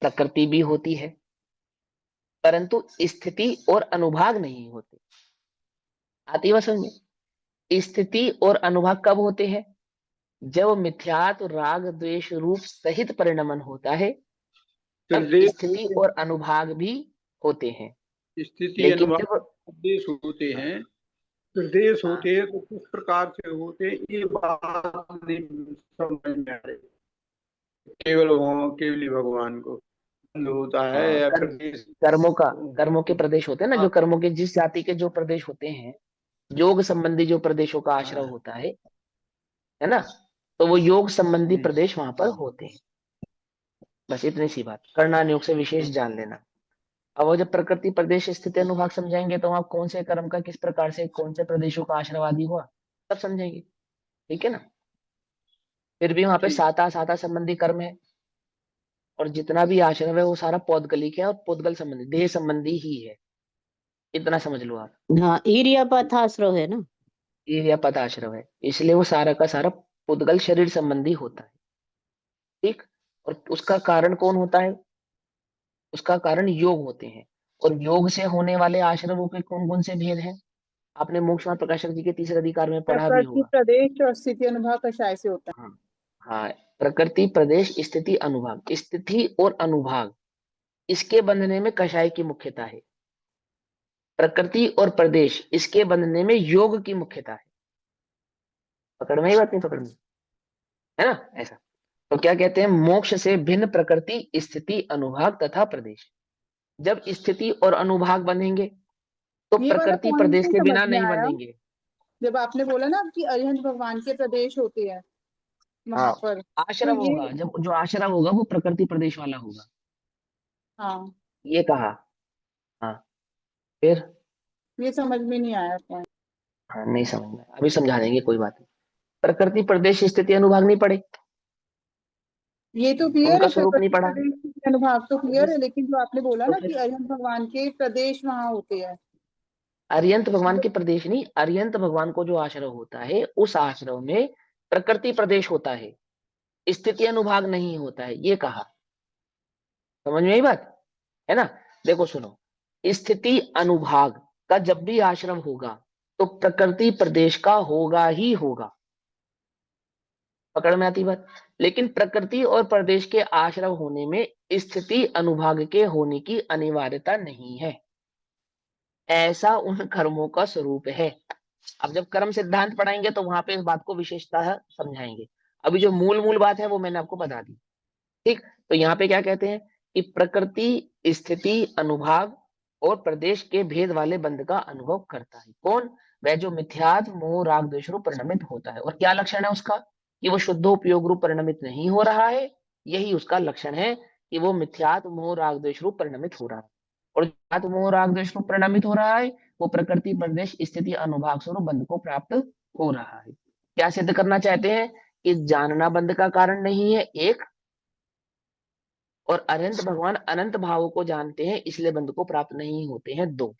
प्रकृति भी होती है, परंतु स्थिति और अनुभाग नहीं होते। आती बात समझ में। स्थिति और अनुभाग कब होते हैं, जब मिथ्यात्व राग द्वेष रूप सहित परिणमन होता है, तब फिर स्थिति और अनुभाग भी होते हैं। स्थिति लेकिन अनुभाग जब प्रदेश होते हैं, प्रदेश हाँ, होते हैं तो किस प्रकार से होते हैं, ये बात नहीं समझ में आ रही। केवल ही भगवान को बंध होता है हाँ, या प्रदेश। कर्मों के प्रदेश होते हैं ना, जो हाँ कर्मों के जिस जाति के जो प्रदेश होते हैं, योग संबंधी जो प्रदेशों का आश्रय हाँ होता है ना, तो वो योग संबंधी जी। प्रदेश वहां पर होते हैं। बस इतनी सी बात, करणान योग से विशेष तो जान लेना। अब वो जब प्रकृति प्रदेश स्थिति अनुभाग समझाएंगे तो आप कौन से कर्म का किस प्रकार से कौन से प्रदेशों का आश्रयवादी हुआ सब समझेंगे। ठीक है ना। फिर भी वहां पे ठीक। साता साता संबंधी कर्म है, और जितना भी आश्रम है वो सारा पौद्गलिक है और पौद्गल संबंधी देह संबंधी ही है। इतना समझ लो आप। हाँ, ईर्या पथाश्रव है ना। ये या पद आश्रम है, इसलिए वो सारा का सारा पौद्गल शरीर संबंधी होता है। ठीक। और उसका कारण कौन होता है? उसका कारण योग होते हैं। और योग से होने वाले आश्रमों के कौन कौन से भेद हैं? आपने मोक्ष मार्ग प्रकाशक जी के तीसरे अधिकार में पढ़ा भी प्रकृति होगा। प्रदेश और स्थिति अनुभाग कषाय से होता हाँ, हाँ, प्रकृति प्रदेश स्थिति अनुभाग, स्थिति और अनुभाग इसके बंधने में कषाय की मुख्यता है। प्रकृति और प्रदेश इसके बंधने में योग की मुख्यता है। पकड़ में ही बात नहीं पकड़ में, है ना ऐसा। तो क्या कहते हैं? मोक्ष से भिन्न प्रकृति स्थिति अनुभाग तथा प्रदेश। जब स्थिति और अनुभाग बनेंगे तो है। ये वाला प्रकृति पॉइंट प्रदेश नहीं के समझ बिना में नहीं आया बनेंगे। जब आपने बोला ना कि अरिहंत भगवान के प्रदेश होते हैं वहां हाँ, पर, तो आश्रम ये होगा, जब जो आश्रम होगा वो प्रकृति प्रदेश वाला होगा, हाँ, ये कहा। हाँ, फिर ये समझ में नहीं आया पॉइंट। हाँ, नहीं समझ में आया। अभी समझा देंगे, कोई बात नहीं। प्रकृति प्रदेश स्थिति अनुभाग नहीं पढ़े, ये तो क्लियर उनका है, स्वरूप नहीं प्रकृति पढ़ा। प्रदेश स्थिति अनुभाग तो तो क्लियर फिर है, लेकिन जो आपने बोला तो ना कि फिर अरिहंत भगवान के प्रदेश वहां होते हैं। अरियंत भगवान के प्रदेश नहीं, अरियंत भगवान को जो आश्रय होता है उस आश्रय में प्रकृति प्रदेश होता है, स्थिति अनुभाग नहीं होता है, ये कहा। समझ में आई बात, है ना। देखो सुनो, स्थिति अनुभाग का जब भी आश्रम होगा तो प्रकृति प्रदेश का होगा ही होगा। पकड़ में आती बात। लेकिन प्रकृति और प्रदेश के आश्रम होने में स्थिति अनुभाग के होने की अनिवार्यता नहीं है, ऐसा उन कर्मों का स्वरूप है। अब जब कर्म सिद्धांत पढ़ाएंगे तो वहां पे इस बात को विशेषतः समझाएंगे। अभी जो मूल मूल बात है वो मैंने आपको बता दी। ठीक। तो यहाँ पे क्या कहते हैं कि प्रकृति स्थिति अनुभाग और प्रदेश के भेद वाले बंध का अनुभव करता है कौन? वह जो मिथ्यात्व मोह राग द्वेष रूप परिणमित होता है। और क्या लक्षण है उसका? कि वो शुद्ध उपयोग रूप परिणमित नहीं हो रहा है। यही उसका लक्षण है कि वो मिथ्यात्व मोह राग द्वेष रूप परिणमित हो रहा है। और मिथ्यात्व मोह राग द्वेष रूप परिणमित हो रहा है, वो प्रकृति प्रदेश स्थिति अनुभाग स्वरूप बंध को प्राप्त हो रहा है। क्या सिद्ध करना चाहते हैं? कि जानना बंध का कारण नहीं है एक, और अनंत भगवान अनंत भावों को जानते हैं इसलिए बंध को प्राप्त नहीं होते हैं दो।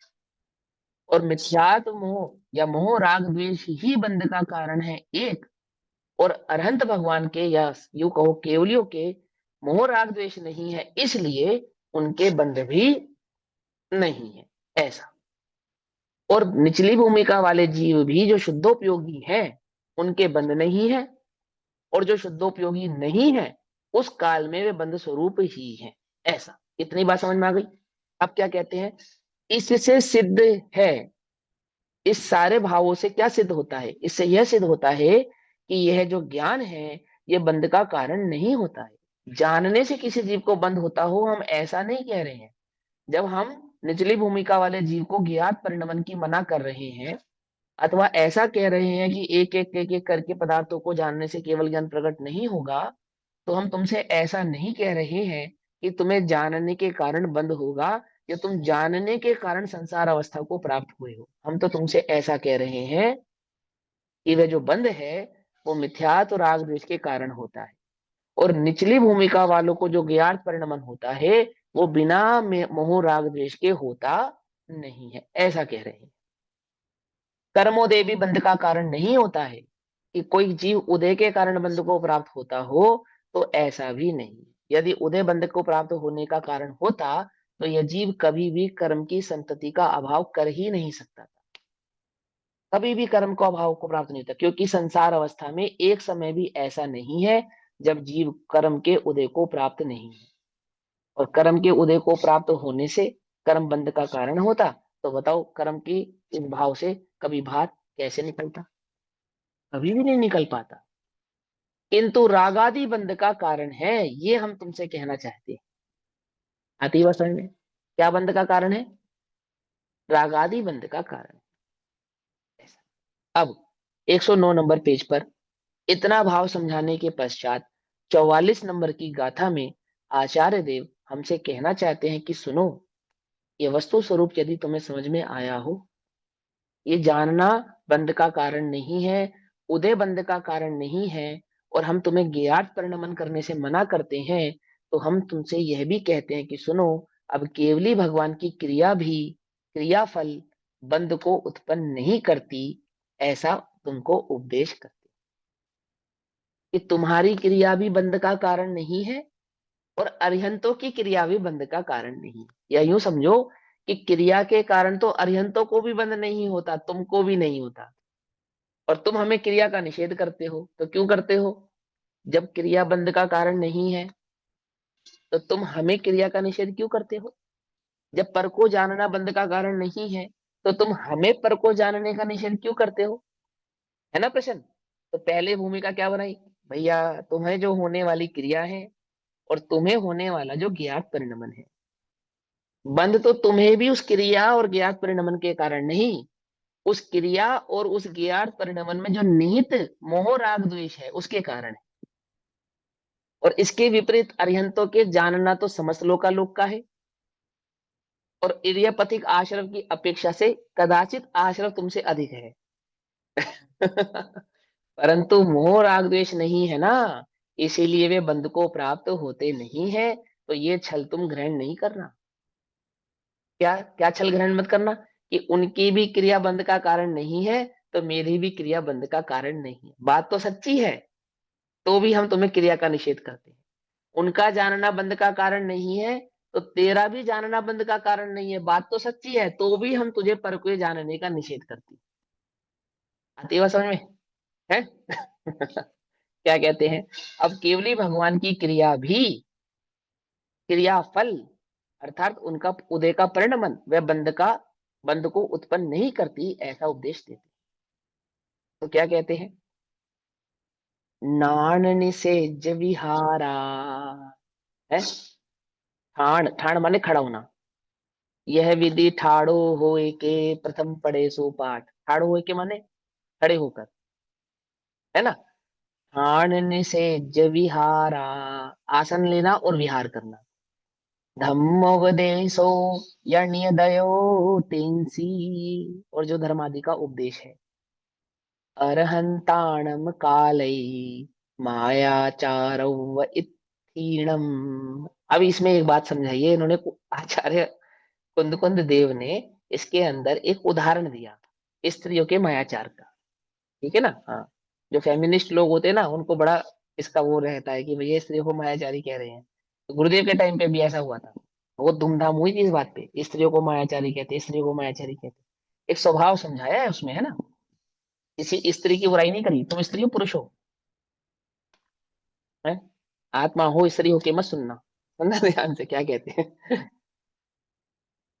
और मिथ्यात्व मोह या मोह राग द्वेष ही बंध का कारण है एक, और अरहंत भगवान के या यूं कहो केवलियों के मोह राग द्वेष नहीं है इसलिए उनके बंध भी नहीं है, ऐसा। और निचली भूमिका वाले जीव भी जो शुद्धोपयोगी हैं उनके बंध नहीं है, और जो शुद्धोपयोगी नहीं है उस काल में वे बंध स्वरूप ही है, ऐसा। इतनी बात समझ में आ गई। अब क्या कहते हैं? इससे सिद्ध है, इस सारे भावों से क्या सिद्ध होता है? इससे यह सिद्ध होता है कि यह जो ज्ञान है यह बंध का कारण नहीं होता है। जानने से किसी जीव को बंध होता हो हम ऐसा नहीं कह रहे हैं। जब हम निचली भूमिका वाले जीव को ज्ञात परिणमन की मना कर रहे हैं, अथवा ऐसा कह रहे हैं कि एक एक करके पदार्थों को जानने से केवल ज्ञान प्रकट नहीं होगा, तो हम तुमसे ऐसा नहीं कह रहे हैं कि तुम्हें जानने के कारण बंद होगा या तुम जानने के कारण संसार अवस्था को प्राप्त हुए हो। हम तो तुमसे ऐसा कह रहे हैं कि वह जो बंद है वो मिथ्यात्व राग द्वेष के कारण होता है, और निचली भूमिका वालों को जो ज्ञात परिणमन होता है वो बिना मोह राग द्वेष के होता नहीं है, ऐसा कह रहे हैं। कर्मोदय भी बंध का कारण नहीं होता है कि कोई जीव उदय के कारण बंध को प्राप्त होता हो, तो ऐसा भी नहीं। यदि उदय बंध को प्राप्त होने का कारण होता तो यह जीव कभी भी कर्म की संतति का अभाव कर ही नहीं सकता था, कभी भी कर्म को अभाव को प्राप्त नहीं होता, क्योंकि संसार अवस्था में एक समय भी ऐसा नहीं है जब जीव कर्म के उदय को प्राप्त नहीं है। और कर्म के उदय को प्राप्त होने से कर्म बंध का कारण होता, तो बताओ कर्म की इस भाव से कभी बाहर कैसे निकलता? कभी भी नहीं निकल पाता। किंतु रागादि बंध का कारण है, ये हम तुमसे कहना चाहते हैं। आती है बात समझ में? क्या बंध का कारण है? रागादि बंध का कारण है। ऐसा। अब 109 नंबर पेज पर इतना भाव समझाने के पश्चात 44 नंबर की गाथा में आचार्य देव हमसे कहना चाहते हैं कि सुनो, ये वस्तु स्वरूप यदि तुम्हें समझ में आया हो, ये जानना बंध का कारण नहीं है, उदय बंध का कारण नहीं है, और हम तुम्हें ज्ञात परिणमन करने से मना करते हैं, तो हम तुमसे यह भी कहते हैं कि सुनो, अब केवली भगवान की क्रिया भी क्रियाफल बंध को उत्पन्न नहीं करती, ऐसा तुमको उपदेश करते कि तुम्हारी क्रिया भी बंध का कारण नहीं है और अरिहंतों की क्रिया भी बंध का कारण नहीं। या यूं समझो कि क्रिया के कारण तो अरिहंतों को भी बंध नहीं होता, तुमको भी नहीं होता, और तुम हमें क्रिया का निषेध करते हो। तो क्यों करते हो? जब क्रिया बंध का कारण नहीं है तो तुम हमें क्रिया का निषेध क्यों करते हो? जब पर को जानना बंध का कारण नहीं है तो तुम हमें पर को जानने का निषेध क्यों करते हो? है ना प्रश्न? तो पहले भूमिका क्या बनाई? भैया तुम्हें जो होने वाली क्रिया है और तुम्हें होने वाला जो ज्ञात परिणमन है, बंध तो तुम्हें भी उस क्रिया और ज्ञात परिणमन के कारण नहीं, उस क्रिया और उस ज्ञात परिणमन में जो निहित मोह राग द्वेष है उसके कारण है। और इसके विपरीत अरिहंतों के जानना तो समस्त लोकालोक का है, और इर्यपथिक आश्रव की अपेक्षा से कदाचित आश्रव तुमसे अधिक है। परंतु मोह राग द्वेष नहीं है ना, इसीलिए वे बंध को प्राप्त होते नहीं है। तो ये छल तुम ग्रहण नहीं करना। क्या क्या छल ग्रहण मत करना कि उनकी भी क्रिया बंध का कारण नहीं है तो मेरी भी क्रिया बंध का कारण नहीं है। बात तो सच्ची है, तो भी हम तुम्हें क्रिया का निषेध करते हैं। उनका जानना बंध का कारण नहीं है तो तेरा भी जानना बंध का कारण नहीं है। बात तो सच्ची है, तो भी हम तुझे परकोय जानने का निषेध करते हैं। आती है बात समझ में? है? क्या कहते हैं? अब केवली भगवान की क्रिया भी क्रियाफल अर्थात उनका उदय का परिणमन वह बंध को उत्पन्न नहीं करती, ऐसा उपदेश देते। तो क्या कहते हैं? नाण निसेज विहारा है। ठाण ठाण माने खड़ा होना। यह विधि ठाड़ो होए के प्रथम पढ़े सो पाठ। ठाड़ो होए के माने खड़े होकर, है ना? ठाण निसेज विहारा, आसन लेना और विहार करना। धम्मोपदेशो यण्य दयो तेंसी, और जो धर्म आदि का उपदेश है। अरहंताणम कालई मायाचारव इत्थीणम। अब इसमें एक बात समझाइए, इन्होंने आचार्य कुंद कुंद देव ने इसके अंदर एक उदाहरण दिया स्त्रियों के मायाचार का। ठीक है ना? हाँ, जो फेमिनिस्ट लोग होते हैं ना, उनको बड़ा इसका वो रहता है कि भैया स्त्रियों को मायाचारी कह रहे हैं। तो गुरुदेव के टाइम पे भी ऐसा हुआ था, बहुत धूमधाम हुई थी इस बात पे। स्त्रियों को मायाचारी कहते, स्त्रियों को मायाचारी कहते। एक स्वभाव समझाया है उसमें, है ना? किसी स्त्री की बुराई नहीं करी, तुम स्त्री हो पुरुष हो, है? आत्मा हो स्त्री हो के मत सुनना। सुनना ध्यान से क्या कहते हैं।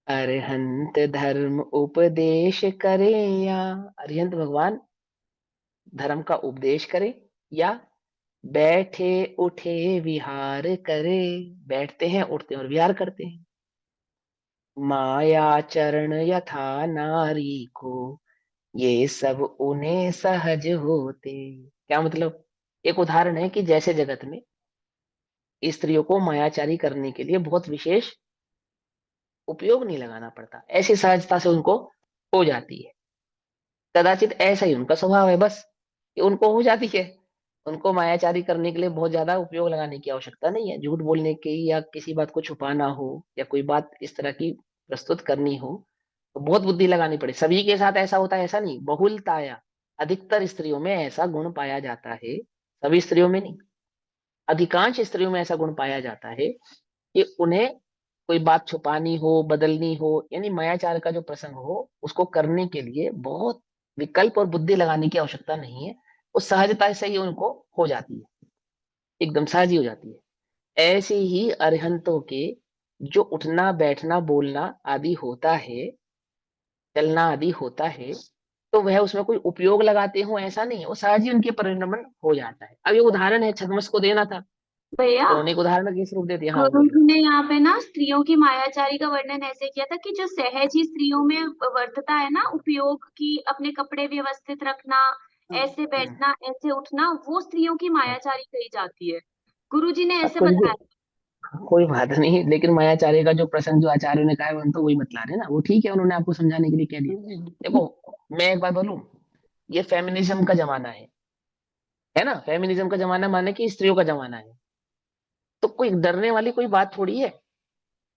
अरिहंत धर्म उपदेश करे, या अरिहंत भगवान धर्म का उपदेश करे, या बैठे उठे विहार करे, बैठते हैं उठते हैं और विहार करते हैं। मायाचरण यथा नारी को, ये सब उन्हें सहज होते। क्या मतलब? एक उदाहरण है कि जैसे जगत में स्त्रियों को मायाचारी करने के लिए बहुत विशेष उपयोग नहीं लगाना पड़ता, ऐसी सहजता से उनको हो जाती है। कदाचित ऐसा ही उनका स्वभाव है बस, कि उनको हो जाती है। उनको मायाचारी करने के लिए बहुत ज्यादा उपयोग लगाने की आवश्यकता नहीं है। झूठ बोलने की, या किसी बात को छुपाना हो, या कोई बात इस तरह की प्रस्तुत करनी हो, तो बहुत बुद्धि लगानी पड़े। सभी के साथ ऐसा होता है ऐसा नहीं, बहुलताया अधिकतर स्त्रियों में ऐसा गुण पाया जाता है, सभी स्त्रियों में नहीं, अधिकांश स्त्रियों में ऐसा गुण पाया जाता है कि उन्हें कोई बात छुपानी हो, बदलनी हो, यानी मायाचार का जो प्रसंग हो उसको करने के लिए बहुत विकल्प और बुद्धि लगाने की आवश्यकता नहीं है। वो सहजता से ही उनको हो जाती है, एकदम सहज ही हो जाती है। ऐसे ही अरिहंतों के जो उठना बैठना बोलना आदि होता है, चलना आदि होता है, तो वह उसमें कोई उपयोग लगाते हो ऐसा नहीं है, वो सहज ही उनके परिणमन हो जाता है। अब ये उदाहरण है, छद्मस को देना था भैया, तो उन्हें एक उदाहरण किस रूप दे दिया। हाँ गुरु बोलो। जी ने यहाँ पे ना स्त्रियों की मायाचारी का वर्णन ऐसे किया था कि जो सहज ही स्त्रियों में वर्तता है ना, उपयोग की, अपने कपड़े व्यवस्थित रखना, ऐसे हम्म, बैठना, ऐसे उठना, वो स्त्रियों की मायाचारी कही जाती है। गुरु जी ने अब ऐसे कुछ भी, बताया। कोई बात नहीं, लेकिन मायाचार्य का जो प्रसंग जो आचार्य ने कहा है हम तो वही बतला रहे हैं ना, वो ठीक है, उन्होंने आपको समझाने के लिए कह दिया। देखो, मैं एक बात बोलूं, ये फेमिनिज्म का जमाना है ना, फेमिनिज्म का जमाना माने कि स्त्रियों का जमाना है, तो कोई डरने वाली कोई बात थोड़ी है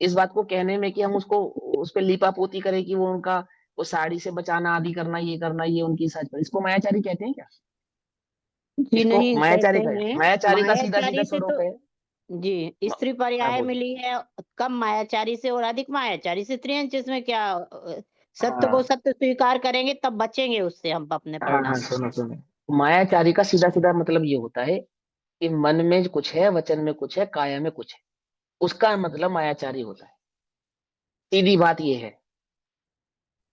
इस बात को कहने में कि हम उसको उस पर लीपा पोती करें कि वो उनका वो साड़ी से बचाना आदि करना ये उनकी सच पर, इसको मायाचारी कहते हैं क्या? जी इसको नहीं कहते मायाचारी का, हैं। मायाचारी का सीधा सीधा मायाचारी से स्वरूप तो है। जी स्त्री हाँ पर्याय बोलिए। मिली है, कम मायाचारी से और अधिक मायाचारी से स्त्रियां, जिसमें क्या सत्य को हाँ सत्य स्वीकार करेंगे तब बचेंगे उससे हम अपने हाँ हाँ, परिणाम। सुनो सुनो, मायाचारी का सीधा सीधा मतलब ये होता है कि मन में कुछ है, वचन में कुछ है, काया में कुछ है, उसका मतलब मायाचारी होता है। सीधी बात ये है,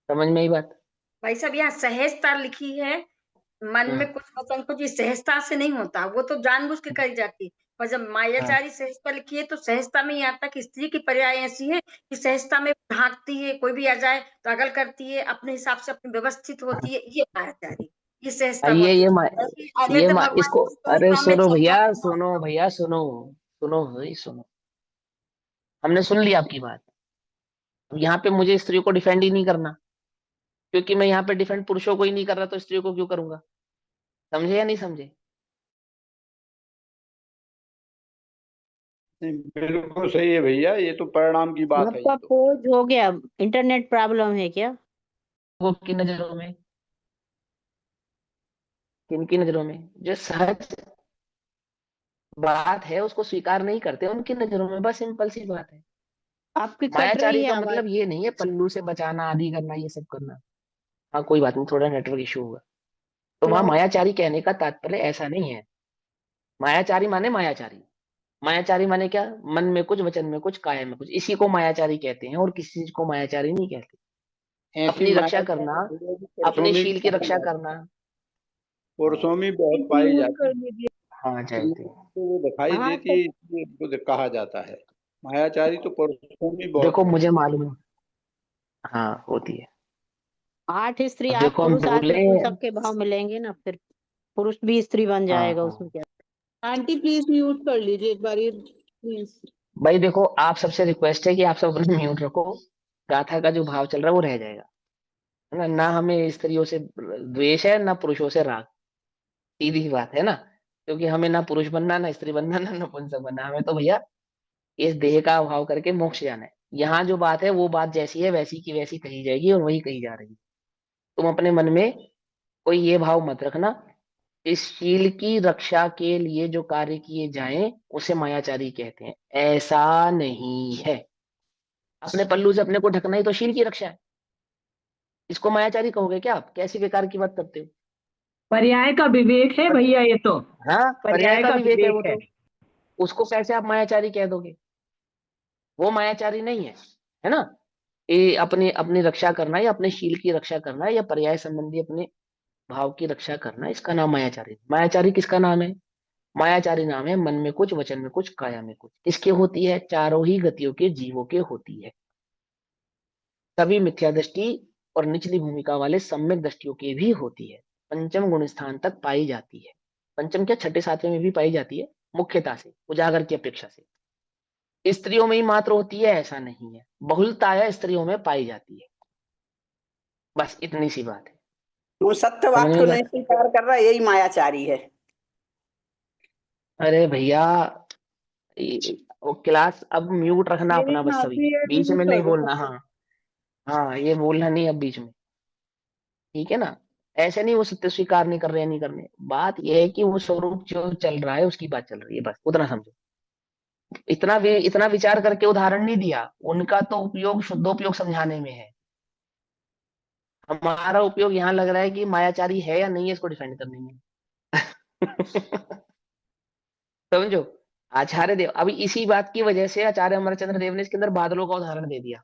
समझ में आई बात? भाई साहब, यहाँ सहजता लिखी है, मन हम्म, में कुछ वचन कुछ, ये सहजता से नहीं होता, वो तो जानबूझ के करी जाती। और जब हाँ मायाचारी सहजता लिखी है तो सहजता में ही आता कि स्त्री की पर्याय ऐसी है कि सहजता में ढांकती है, कोई भी आ जाए तो अगल करती है, अपने हिसाब से अपनी व्यवस्थित हाँ। होती है, ये मायाचारी, ये सहजता को ये होती ये मा, है। जबकि अन्यथा भगवान इसको, की अरे सहजता में सुनो चल भैया, रहा है। सुनो भैया, सुनो, सुनो भाई सुनो, हमने सुन लिया आपकी बात। अब यहाँ पे मुझे स्त्रियों को डिफेंड ही नहीं करना, क्योंकि मैं यहाँ पे डिफेंड पुरुषों को ही नहीं कर रहा, तो स्त्रियों को क्यों करूंगा? समझे या नहीं समझे? नहीं, बिल्कुल सही है भैया, ये तो परिणाम की बात है ये आपका तो। पोज हो गया, इंटरनेट प्रॉब्लम है क्या? वो की नजरों में, किनकी नजरों में? जो सहज बात है उसको स्वीकार नहीं करते उनकी नजरों में, बस सिंपल सी बात है। आपकी कट रही मायाचारी है का आवाज। मतलब ये नहीं है पल्लू से बचाना आदि करना ये सब करना। हाँ कोई बात नहीं, थोड़ा नेटवर्क इशू होगा। तो वहां थोड़ा मायाचारी कहने का तात्पर्य ऐसा नहीं है। मायाचारी माने मायाचारी, मायाचारी माने क्या? मन में कुछ, वचन में कुछ, काया में कुछ, इसी को मायाचारी कहते हैं, और किसी चीज को मायाचारी नहीं कहते। ऐसी अपनी रक्षा करना, मायाचारी भैया जी पुरुषों अपने में भी शील की पाई रक्षा जाती, करना। हाँ पुरुषों में बहुत एक पाई म्यूट जाती कर है। लीजिए। हाँ स्त्रियों जयती। में तो वो दिखाई हाँ देती तो है, इसलिए इनको कहा जाता है। मायाचारी तो पुरुषों में बहुत देखो है। मुझे मालूम है, हाँ होती है। 8 स्त्री अब 8 देखो हम पुरुष, 8 में बोले, तो सबके भाव मिलेंगे ना, फिर पुरुष भी स्त्री बन हाँ जाएगा, उसमें हाँ, क्या। आंटी प्लीज म्यूट कर लीजिए एक बार ये प्लीज। भाई देखो आप सबसे रिक्वेस्ट है कि आप सब अपने म्यूट रखो, गाथा का जो भाव चल रहा है वो रह जाएगा, है ना? ना हमें स्त्रियों से द्वेष है, ना पुरुषों से राग, सीधी सी बात है ना। क्योंकि हमें ना पुरुष बनना, ना स्त्री बनना, ना नपुंसक बनना, हमें तो भैया इस देह का अभाव करके मोक्ष जाना है। यहाँ जो बात है वो बात जैसी है वैसी की वैसी कही जाएगी और वही कही जा रही है। तुम अपने मन में कोई ये भाव मत रखना, इस शील की रक्षा के लिए जो कार्य किए जाएं उसे मायाचारी कहते हैं, ऐसा नहीं है। अपने पल्लू से अपने को ढकना ही तो शील की रक्षा है, इसको मायाचारी कहोगे क्या आप? कैसी बेकार की बात करते हो? पर्याय का विवेक है भैया, ये तो हाँ पर्याय पर्याय का का विवेक है वो विवेक है। तो, उसको कैसे आप मायाचारी कह दोगे? वो मायाचारी नहीं है ना? ये अपनी अपनी रक्षा करना या अपने शील की रक्षा करना या पर्याय संबंधी अपने भाव की रक्षा करना, इसका नाम मायाचारी। मायाचारी किसका नाम है? मायाचारी नाम है मन में कुछ, वचन में कुछ, काया में कुछ। किसके होती है? चारों ही गतियों के जीवों के होती है। सभी मिथ्या दृष्टि और निचली भूमिका वाले सम्यक दृष्टियों की भी होती है। पंचम गुण स्थान तक पाई जाती है। पंचम क्या, छठे सातवें में भी पाई जाती है, मुख्यता से, उजागर की अपेक्षा से। स्त्रियों में ही मात्र होती है ऐसा नहीं है, बहुलताया स्त्रियों में पाई जाती है। बस इतनी सी बात है, वो सत्य समझ बात में को बात? नहीं स्वीकार कर रहा, यही मायाचारी है। अरे भैया, वो क्लास अब म्यूट रखना मेरे अपना, बस यहाँ सभी पे बीच म्यूट में नहीं कर दो बोलना। सबको। हाँ हाँ, ये बोलना नहीं अब बीच में, ठीक है ना? ऐसे नहीं वो सत्य स्वीकार नहीं कर रहे, नहीं करने, बात यह है कि वो स्वरूप जो चल रहा है उसकी बात चल रही है, बस उतना समझो। इतना विचार करके उदाहरण नहीं दिया, उनका तो उपयोग शुद्धोपयोग समझाने में है। हमारा उपयोग यहाँ लग रहा है कि मायाचारी है या नहीं है इसको डिफेंड करने में। समझो, आचार्य देव, अभी इसी बात की वजह से आचार्य अमरचंद्र देव ने इसके अंदर बादलों का उदाहरण दे दिया।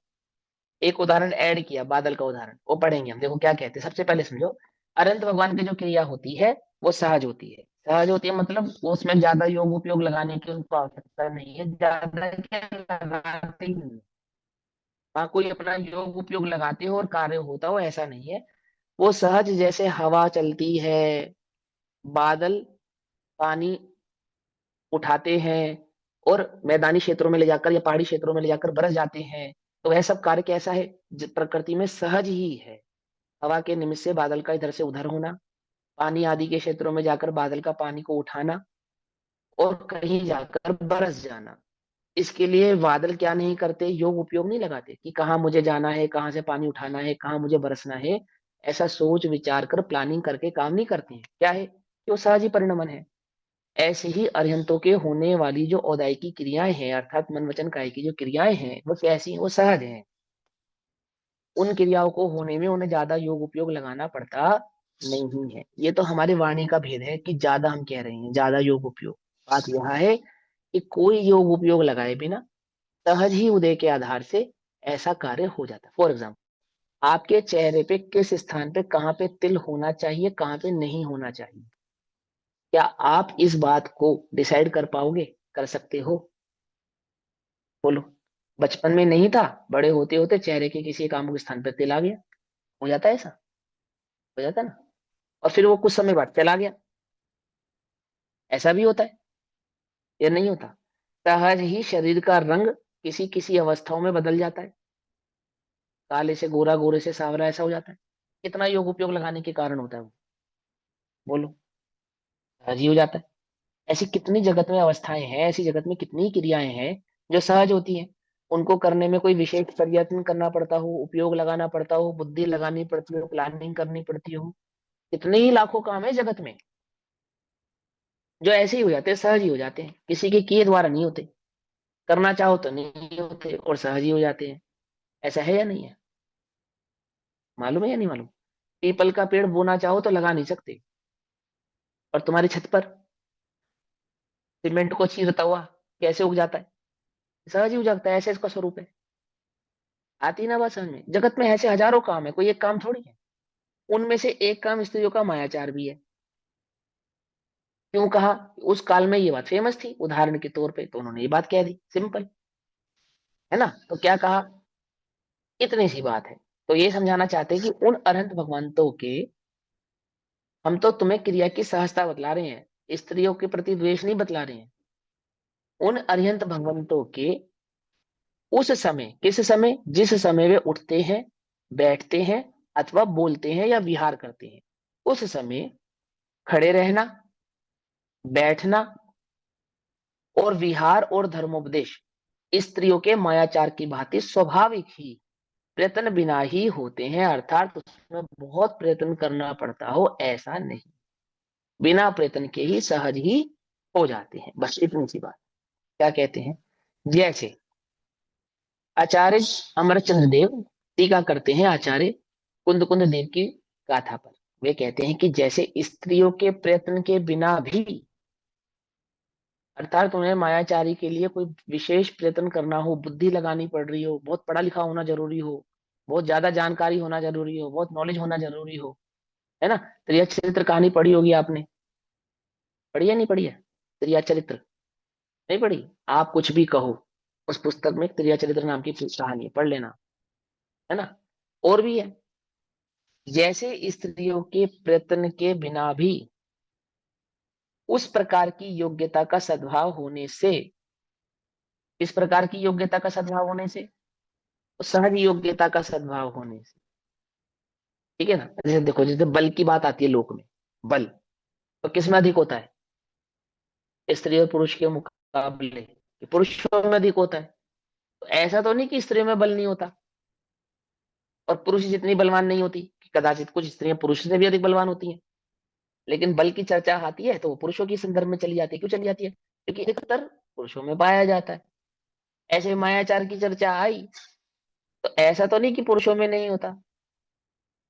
एक उदाहरण ऐड किया, बादल का उदाहरण, वो पढ़ेंगे हम। देखो क्या कहते हैं, सबसे पहले समझो, अनंत भगवान की जो क्रिया होती है वो सहज होती है। सहज होती है मतलब वो उसमें ज्यादा योग उपयोग लगाने की उनको आवश्यकता नहीं है, ज्यादा क्या लगाते ही नहीं। हाँ, कोई अपना योग उपयोग लगाते हो और कार्य होता हो, ऐसा नहीं है। वो सहज, जैसे हवा चलती है, बादल पानी उठाते हैं और मैदानी क्षेत्रों में ले जाकर या पहाड़ी क्षेत्रों में ले जाकर बरस जाते हैं, तो वह सब कार्य कैसा है, प्रकृति में सहज ही है। हवा के निमित्त से बादल का इधर से उधर होना, पानी आदि के क्षेत्रों में जाकर बादल का पानी को उठाना और कहीं जाकर बरस जाना। इसके लिए बादल क्या नहीं करते, योग उपयोग नहीं लगाते कि कहाँ मुझे जाना है, कहाँ से पानी उठाना है, कहाँ मुझे बरसना है। ऐसा सोच विचार कर प्लानिंग करके काम नहीं करते हैं। क्या है कि वो सहज ही परिणमन है। ऐसे ही अरिहंतों के होने वाली जो औदाई की क्रियाएं हैं, अर्थात मन वचन काया की जो क्रियाएं हैं, वो कैसी हैं, वो सहज हैं। उन क्रियाओं को होने में उन्हें ज्यादा योग उपयोग लगाना पड़ता नहीं है। ये तो हमारी वाणी का भेद है कि ज्यादा हम कह रहे हैं, ज्यादा योग उपयोग। बात यह है कि कोई योग उपयोग लगाए बिना सहज ही उदय के आधार से ऐसा कार्य हो जाता है। फॉर एग्जाम्पल, आपके चेहरे पे किस स्थान पे कहाँ पे तिल होना चाहिए, कहाँ पे नहीं होना चाहिए, क्या आप इस बात को डिसाइड कर पाओगे, कर सकते हो? बोलो। बचपन में नहीं था, बड़े होते होते चेहरे के किसी कामुक स्थान पर तिल आ गया, हो जाता है ऐसा, हो जाता है ना। और फिर वो कुछ समय बाद चला गया, ऐसा भी होता है या नहीं होता? सहज ही शरीर का रंग किसी किसी अवस्थाओं में बदल जाता है, काले से गोरा, गोरे से सांवला, ऐसा हो जाता है। कितना योग उपयोग लगाने के कारण होता है वो? बोलो। सहज ही हो जाता है। ऐसी कितनी जगत में अवस्थाएं हैं, ऐसी जगत में कितनी क्रियाएं हैं जो सहज होती हैं। उनको करने में कोई विशेष प्रयत्न करना पड़ता हो, उपयोग लगाना पड़ता हो, बुद्धि लगानी पड़ती हो, प्लानिंग करनी पड़ती हो। कितने ही लाखों काम है जगत में जो ऐसे ही हो जाते हैं, सहज ही हो जाते हैं, किसी के किए द्वारा नहीं होते। करना चाहो तो नहीं होते और सहज ही हो जाते हैं। ऐसा है या नहीं है? मालूम है या नहीं मालूम? पीपल का पेड़ बोना चाहो तो लगा नहीं सकते, और तुम्हारी छत पर सीमेंट को चीरता हुआ कैसे उग जाता है? सहज ही उग जाता है, ऐसे इसका स्वरूप है। आती ना बात समझ में? जगत में ऐसे हजारों काम है, कोई एक काम थोड़ी है। उनमें से एक काम स्त्रियों का मायाचार भी है। क्यों कहा? उस काल में ये बात फेमस थी उदाहरण के तौर पे, तो उन्होंने ये बात कह दी, सिंपल है ना। तो क्या कहा, इतनी सी बात है। तो ये समझाना चाहते हैं कि उन अनंत भगवंतों के, हम तो तुम्हें क्रिया की सहजता बतला रहे हैं, स्त्रियों के प्रति द्वेष नहीं बतला रहे हैं। उन अरिहंत भगवंतों के उस समय, किस समय, जिस समय वे उठते हैं, बैठते हैं अथवा बोलते हैं या विहार करते हैं, उस समय खड़े रहना, बैठना और विहार और धर्मोपदेश स्त्रियों के मायाचार की भांति स्वाभाविक ही प्रयत्न बिना ही होते हैं। अर्थात उसमें बहुत प्रयत्न करना पड़ता हो ऐसा नहीं, बिना प्रयत्न के ही सहज ही हो जाते हैं। बस इतनी सी बात। क्या कहते हैं, जैसे आचार्य अमरचंद्र देव टीका करते हैं आचार्य कुंद कुंद देव की गाथा पर। वे कहते हैं कि जैसे स्त्रियों के प्रयत्न के बिना भी, अर्थात उन्हें मायाचारी के लिए कोई विशेष प्रयत्न करना हो, बुद्धि लगानी पड़ रही हो, बहुत पढ़ा लिखा होना जरूरी हो, बहुत ज्यादा जानकारी होना जरूरी हो, बहुत नॉलेज होना जरूरी हो, है ना। त्रिया चरित्र कहानी पढ़ी होगी आपने, पढ़ी या नहीं पढ़ी है? त्रिया चरित्र नहीं पढ़ी? आप कुछ भी कहो, उस पुस्तक में त्रिया चरित्र नाम की कहानी है, पढ़ लेना, है ना। और भी है, जैसे स्त्रियों के प्रयत्न के बिना भी उस प्रकार की योग्यता का सद्भाव होने से, इस प्रकार की योग्यता का सद्भाव होने से, सहज योग्यता का सद्भाव होने से, ठीक है ना। जैसे देखो, जैसे बल की बात आती है लोक में, बल तो किस में अधिक होता है? स्त्री और पुरुष के मुकाबले पुरुषों में अधिक होता है। तो ऐसा तो नहीं कि स्त्रियों में बल नहीं होता और पुरुष जितनी बलवान नहीं होती, कि कदाचित कुछ स्त्रियां पुरुष से भी अधिक बलवान होती हैं, लेकिन बल की चर्चा आती है तो वो पुरुषों के संदर्भ में चली जाती है। क्यों चली जाती है? क्योंकि अधिकतर पुरुषों में पाया जाता है। ऐसे मायाचार की चर्चा आई तो ऐसा तो नहीं कि पुरुषों में नहीं होता,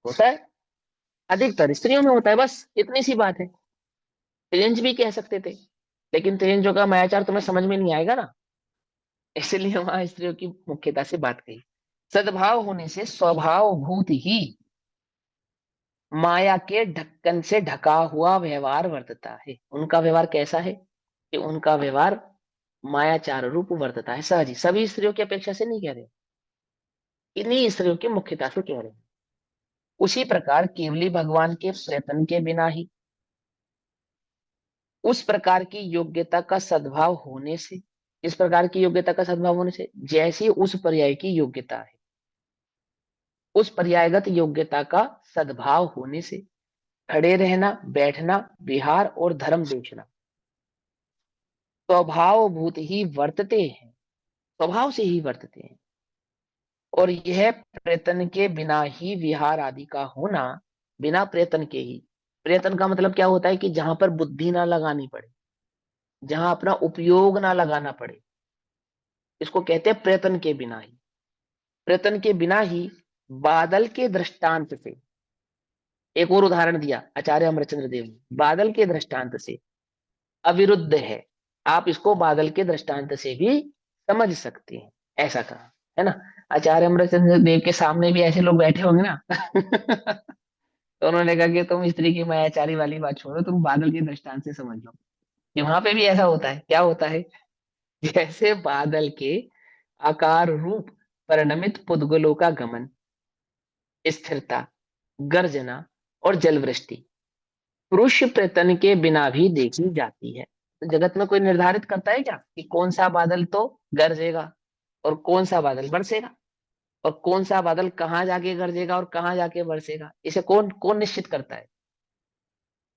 होता है, अधिकतर स्त्रियों में होता है। बस इतनी सी बात है। त्रियंज भी कह सकते थे, लेकिन त्रियंजों का मायाचार तुम्हें समझ में नहीं आएगा ना, इसलिए वहां स्त्रियों की मुख्यता से बात कही। सद्भाव होने से स्वभाव भूत ही माया के ढक्कन से ढका हुआ व्यवहार वर्तता है। उनका व्यवहार कैसा है कि उनका व्यवहार मायाचार रूप वर्तता है। सहज ही, सभी स्त्रियों की अपेक्षा से नहीं कह रहे, इन्हीं स्त्रियों की मुख्यता से कह रहे हैं। उसी प्रकार केवली भगवान के प्रयत्न के बिना ही उस प्रकार की योग्यता का सद्भाव होने से, इस प्रकार की योग्यता का सद्भाव होने से, जैसी उस पर्याय की योग्यता है, उस पर्यायगत योग्यता का सद्भाव होने से खड़े रहना, बैठना, विहार और धर्म देखना स्वभाव भूत ही वर्तते हैं, स्वभाव से ही वर्तते हैं। और यह प्रयत्न के बिना ही विहार आदि का होना, बिना प्रयत्न के ही, प्रयत्न का मतलब क्या होता है कि जहां पर बुद्धि ना लगानी पड़े, जहां अपना उपयोग ना लगाना पड़े, इसको कहते हैं प्रयत्न के बिना ही। प्रयत्न के बिना ही बादल के दृष्टांत से, एक और उदाहरण दिया आचार्य अमरचंद्र देव ने, बादल के दृष्टांत से अविरुद्ध है। आप इसको बादल के दृष्टांत से भी समझ सकते हैं, ऐसा कहा है ना। आचार्य अमरचंद्र देव के सामने भी ऐसे लोग बैठे होंगे ना तो उन्होंने कहा कि तुम स्त्री की मायाचारी वाली बात छोड़ो, तुम बादल के दृष्टांत से समझ लो कि वहां पे भी ऐसा होता है। क्या होता है? जैसे बादल के आकार रूप परिणमित पुद्गलों का गमन, स्थिरता, गर्जना और जलवृष्टि पुरुष प्रयत्न के बिना भी देखी जाती है। तो जगत में कोई निर्धारित करता है क्या कि कौन सा बादल तो गरजेगा और कौन सा बादल बरसेगा, और कौन सा बादल कहाँ जाके गरजेगा और कहाँ जाके बरसेगा? इसे कौन कौन निश्चित करता है?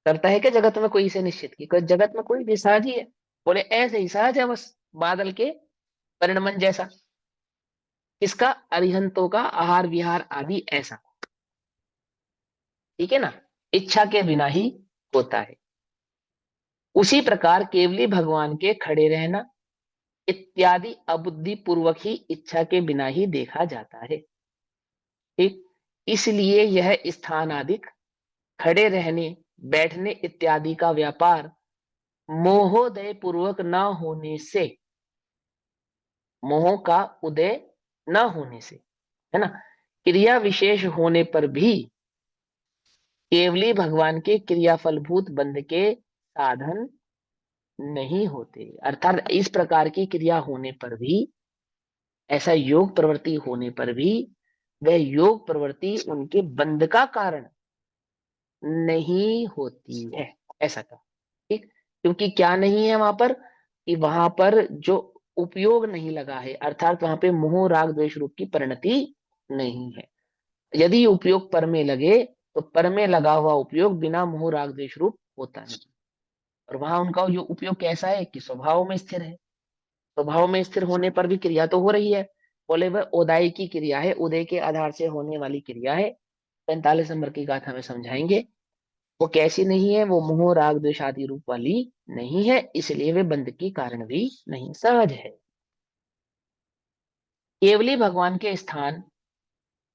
करता है क्या जगत में कोई इसे निश्चित की? कोई जगत में कोई भी, सहज ही है। बोले ऐसे ही सहज है बस बादल के परिणमन जैसा। इसका अरिहंतों का आहार विहार आदि ऐसा, ठीक है ना, इच्छा के बिना ही होता है। उसी प्रकार केवली भगवान के खड़े रहना इत्यादि अबुद्धि पूर्वक ही इच्छा के बिना ही देखा जाता है। ठीक, इसलिए यह स्थानादिक खड़े रहने, बैठने इत्यादि का व्यापार मोहोदय पूर्वक न होने से, मोह का उदय न होने से, है ना, क्रिया विशेष होने पर भी केवली भगवान के क्रियाफलभूत बंध के साधन नहीं होते। अर्थात इस प्रकार की क्रिया होने पर भी, ऐसा योग प्रवृत्ति होने पर भी, वह योग प्रवृत्ति उनके बंध का कारण नहीं होती है, ऐसा कहा। ठीक, क्योंकि क्या नहीं है वहां पर कि वहां पर जो उपयोग नहीं लगा है, अर्थात वहां पे मोह राग द्वेष रूप की परिणति नहीं है। यदि उपयोग पर में लगे तो पर में लगा हुआ उपयोग बिना मोह राग द्वेष रूप होता नहीं। और वहां उनका जो उपयोग कैसा है कि स्वभाव में स्थिर है। स्वभाव में स्थिर होने पर भी क्रिया तो हो रही है। बोले वह उदय की क्रिया है, उदय के आधार से होने वाली क्रिया है। 45 नंबर की गाथा में समझाएंगे वो कैसी नहीं है, वो मोह राग द्वेष आदि रूप वाली नहीं है, इसलिए वे बंध की कारण भी नहीं, सहज है। केवली भगवान के स्थान,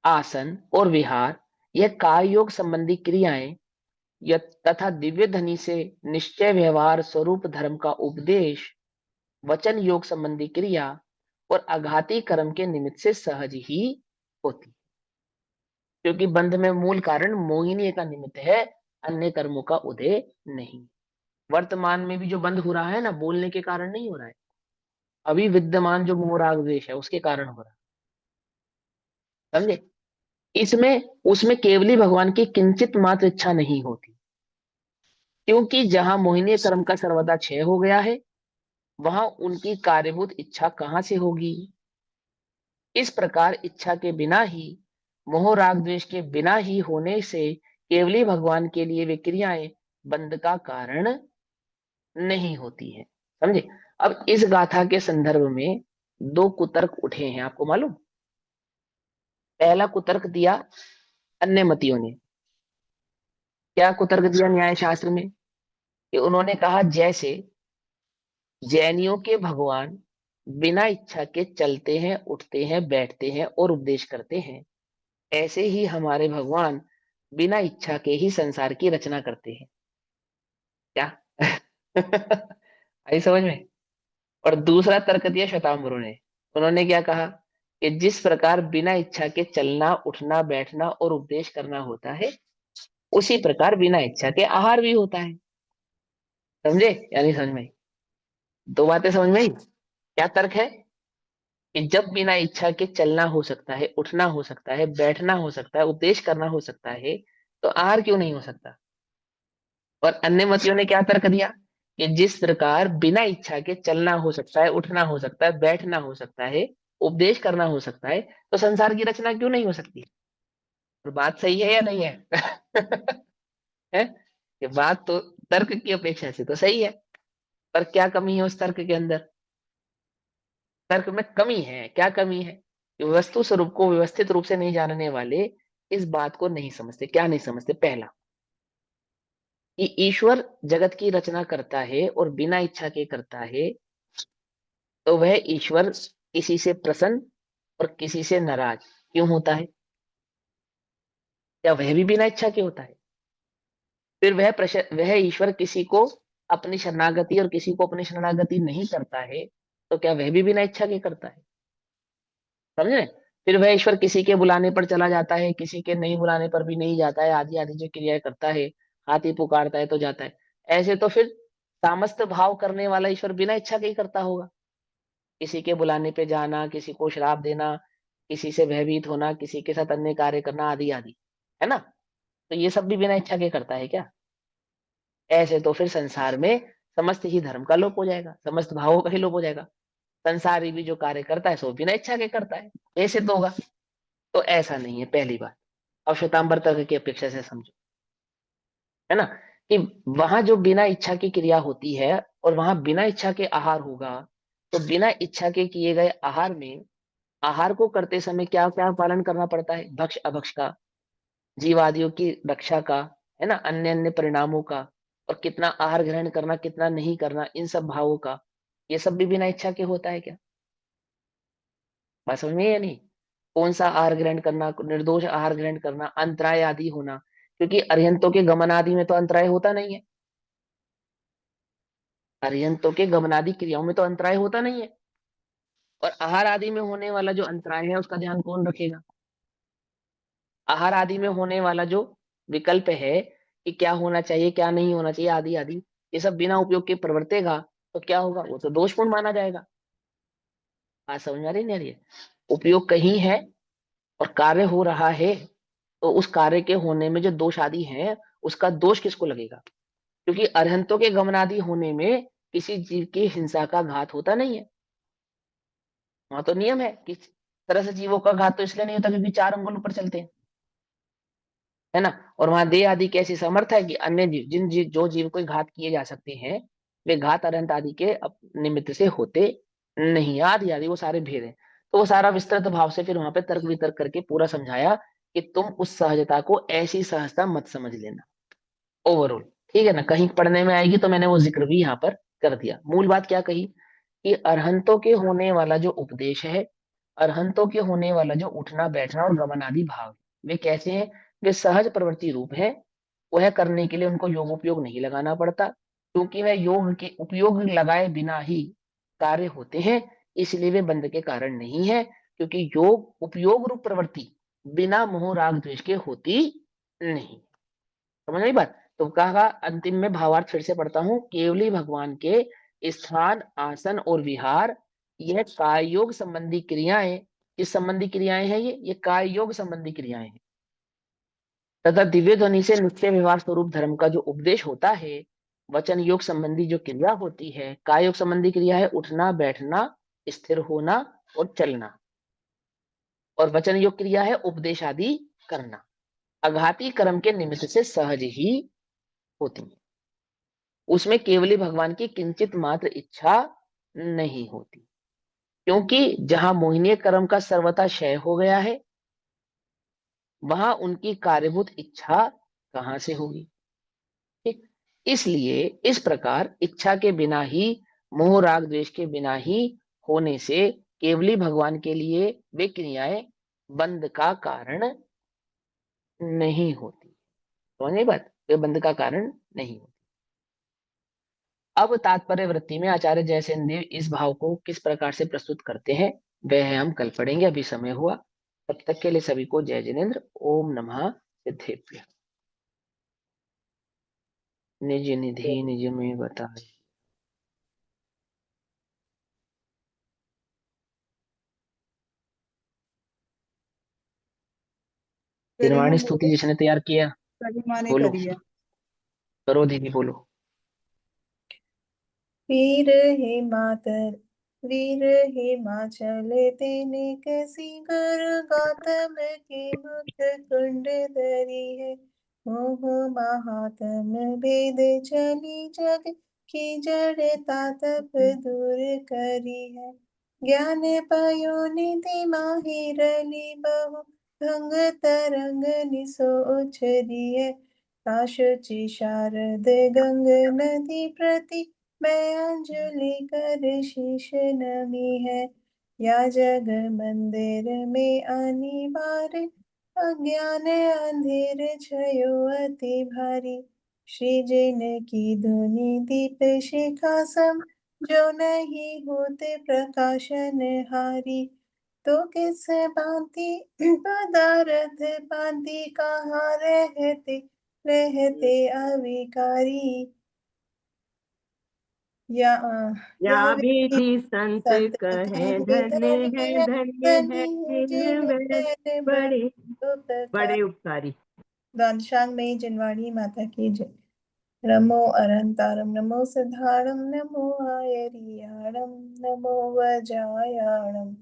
आसन और विहार, यह काय योग संबंधी क्रियाएं तथा दिव्य धनी से निश्चय व्यवहार स्वरूप धर्म का उपदेश, वचन योग संबंधी क्रिया और आघाती कर्म के निमित्त से सहज ही होती, क्योंकि बंध में मूल कारण मोहिनी का निमित्त है, अन्य कर्मों का उदय नहीं। वर्तमान में भी जो बंध हो रहा है ना, बोलने के कारण नहीं हो रहा है, अभी विद्यमान जो मोह राग द्वेष है उसके कारण हो रहा है, समझे। इसमें उसमें केवली भगवान की किंचित मात्र इच्छा नहीं होती, क्योंकि जहां मोहिनी कर्म का सर्वदा क्षय हो गया है, वहां उनकी कार्यभूत इच्छा कहां से होगी। इस प्रकार इच्छा के बिना ही, मोह राग द्वेष के बिना ही होने से केवली भगवान के लिए वे क्रियाएं बंध का कारण नहीं होती है, समझे। अब इस गाथा के संदर्भ में दो कुतर्क उठे हैं, आपको मालूम। पहला कुतर्क दिया अन्य मतियों ने। क्या कुतर्क दिया न्याय शास्त्र में कि उन्होंने कहा जैसे जैनियों के भगवान बिना इच्छा के चलते हैं, उठते हैं, बैठते हैं और उपदेश करते हैं, ऐसे ही हमारे भगवान बिना इच्छा के ही संसार की रचना करते हैं। क्या आई समझ में? और दूसरा तर्क दिया श्वेतांबरों ने। उन्होंने क्या कहा कि जिस प्रकार बिना इच्छा के चलना, उठना, बैठना और उपदेश करना होता है, उसी प्रकार बिना इच्छा के आहार भी होता है। समझे या नहीं समझ में आई? दो बातें समझ में आई। क्या तर्क है कि जब बिना इच्छा के चलना हो सकता है, उठना हो सकता है, बैठना हो सकता है, उपदेश करना हो सकता है, तो आहार क्यों नहीं हो सकता? और अन्य मतियों ने क्या तर्क दिया कि जिस प्रकार बिना इच्छा के चलना हो सकता है, उठना हो सकता है, बैठना हो सकता है, उपदेश करना हो सकता है, तो संसार की रचना क्यों नहीं हो सकती? और बात सही है या नहीं है? है कि बात तो तर्क की अपेक्षा से तो सही है, पर क्या कमी है उस तर्क के अंदर? तर्क में कमी है। क्या कमी है? कि वस्तु स्वरूप को व्यवस्थित रूप से नहीं जानने वाले इस बात को नहीं समझते। क्या नहीं समझते? पहला, कि ईश्वर जगत की रचना करता है और बिना इच्छा के करता है, तो वह ईश्वर किसी से प्रसन्न और किसी से नाराज क्यों होता है? क्या वह भी बिना इच्छा के होता है? फिर वह ईश्वर किसी को अपनी शरणागति और किसी को अपनी शरणागति नहीं करता है, तो क्या वह भी बिना इच्छा के करता है? समझे? फिर वह ईश्वर किसी के बुलाने पर चला जाता है, किसी के नहीं बुलाने पर भी नहीं जाता है, आदि आदि जो क्रियाएं करता है, हाथी पुकारता है तो जाता है। ऐसे तो फिर सामस्त भाव करने वाला ईश्वर बिना इच्छा के ही करता होगा। किसी के बुलाने पे जाना, किसी को श्राप देना, किसी से भयभीत होना, किसी के साथ अन्य कार्य करना, आदि आदि, है ना? तो ये सब भी बिना इच्छा के करता है क्या? ऐसे तो फिर संसार में समस्त ही धर्म का लोप हो जाएगा, समस्त भावों का ही लोप हो जाएगा। संसारी भी जो कार्य करता है सो बिना इच्छा के करता है, ऐसे तो होगा। तो ऐसा नहीं है, पहली बात। और श्वेतांबर तर्क की अपेक्षा से समझो, है ना, कि वहां जो बिना इच्छा की क्रिया होती है और वहां बिना इच्छा के आहार होगा, तो बिना इच्छा के किए गए आहार में, आहार को करते समय क्या क्या पालन करना पड़ता है? भक्ष अभक्ष का, जीवादियों की रक्षा का, है ना, अन्य अन्य परिणामों का, और कितना आहार ग्रहण करना, कितना नहीं करना, इन सब भावों का, ये सब भी बिना इच्छा के होता है क्या? बात समझ में है या नहीं? कौन सा आहार ग्रहण करना, निर्दोष आहार ग्रहण करना, अंतराय आदि होना, क्योंकि अरिहंतों के गमन आदि में तो अंतराय होता नहीं है। अरिहंतों के गमनादि क्रियाओं में तो अंतराय होता नहीं है, और आहार आदि में होने वाला जो अंतराय है उसका ध्यान कौन रखेगा? आहार आदि में होने वाला जो विकल्प है कि क्या होना चाहिए, क्या नहीं होना चाहिए, आदि आदि, ये सब बिना उपयोग के प्रवर्तेगा, तो क्या होगा? वो तो दोषपूर्ण माना जाएगा। बात समझ में आ रही नहीं आ रही है? उपयोग कहीं है और कार्य हो रहा है, तो उस कार्य के होने में जो दोष आदि है, उसका दोष किसको लगेगा? क्योंकि अरहंतों के गमनादि होने में किसी जीव की हिंसा का घात होता नहीं है। वहां तो नियम है कि तरह से जीवों का घात तो इसलिए नहीं होता क्योंकि चार अंगुल ऊपर चलते हैं, है ना। और वहां देह आदि की ऐसी समर्थ है कि अन्य जीव, जो जीव कोई घात किए जा सकते हैं, वे घात अरहंत आदि के निमित्त से होते नहीं। आदि आदि वो सारे भेद हैं। तो वो सारा विस्तृत भाव से फिर वहां पे तर्क वितर्क करके पूरा समझाया कि तुम उस सहजता को ऐसी सहजता मत समझ लेना ओवरऑल। ठीक है ना? कहीं पढ़ने में आएगी तो मैंने वो जिक्र भी यहाँ पर कर दिया। मूल बात क्या कही कि अरहंतों के होने वाला जो उपदेश है, अरहंतों के होने वाला जो उठना बैठना और गमन आदि भाव, वे कैसे हैं? वे सहज प्रवृत्ति रूप है। वह करने के लिए उनको योग उपयोग नहीं लगाना पड़ता, क्योंकि वह योग के उपयोग लगाए बिना ही कार्य होते हैं। इसलिए वे बंध के कारण नहीं है, क्योंकि योग उपयोग रूप प्रवृत्ति बिना मोह राग द्वेष के होती नहीं। समझ आई बात? तो कहा अंतिम में भावार्थ फिर से पढ़ता हूं। केवली भगवान के स्थान, आसन और विहार, यह काय योग संबंधी क्रियाएं, किस संबंधी क्रियाएं हैं? ये काय योग संबंधी क्रियाएं हैं। तथा दिव्य ध्वनि से नित्य व्यवहार स्वरूप धर्म का जो उपदेश होता है, वचन योग संबंधी जो क्रिया होती है, काय योग संबंधी क्रिया है उठना, बैठना, स्थिर होना और चलना, और वचन योग क्रिया है उपदेश आदि करना। अघाती कर्म के निमित्त से सहज ही होती है। उसमें केवली भगवान की किंचित मात्र इच्छा नहीं होती, क्योंकि जहां मोहिनीय कर्म का सर्वथा क्षय हो गया है, वहां उनकी कार्यभूत इच्छा कहां से होगी? ठीक, इसलिए इस प्रकार इच्छा के बिना ही, मोह राग द्वेष के बिना ही होने से केवली भगवान के लिए वे क्रियाएं बंध का कारण नहीं होती। समझ बात? वे बंध का कारण नहीं होती। अब तात्पर्य वृत्ति में आचार्य जयसेन देव इस भाव को किस प्रकार से प्रस्तुत करते हैं वह है हम कल पढ़ेंगे, अभी समय हुआ। तब तक के लिए सभी को जय जिनेन्द्र। ओम नमः सिद्धेभ्य। निज निधि निज में बताए। निर्वाणी स्तुति जिसने तैयार किया, गरिमा ने बोलो। करी है। करो दीदी, बोलो। वीर हिमाचल, वीर हिमाचल तेने कसी गुरु गौतम की मुख कुंड धरी है। मोह महात्म वेद चली जग की जड़ता तप दूर करी है। ज्ञान पयो निधि माहिरली बहु भंग तरंग निसो उछरी है। काशुचि शारद गंग नदी प्रति मैं अंजलि कर शीश नमी है। या जग मंदिर में आनी बार अज्ञान अंधेर छयो अति भारी। श्री जिन की धुनि दीप शिखा सम जो नहीं होते प्रकाशन हारी। तो किस भांति पदारथ भांति कहाँ रहते रहते अविकारी। या या विधि विधि संत संत कहे धन्य धन्य है धन्य है जिन जिन बड़े उपकार। बड़े उपकारी। द्वादशांग में जिनवाणी माता की जय। नमो अरंतारम नमो सिद्धारम नमो आयरियाणम नमो वज्रायाणम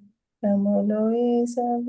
नमो लोये सब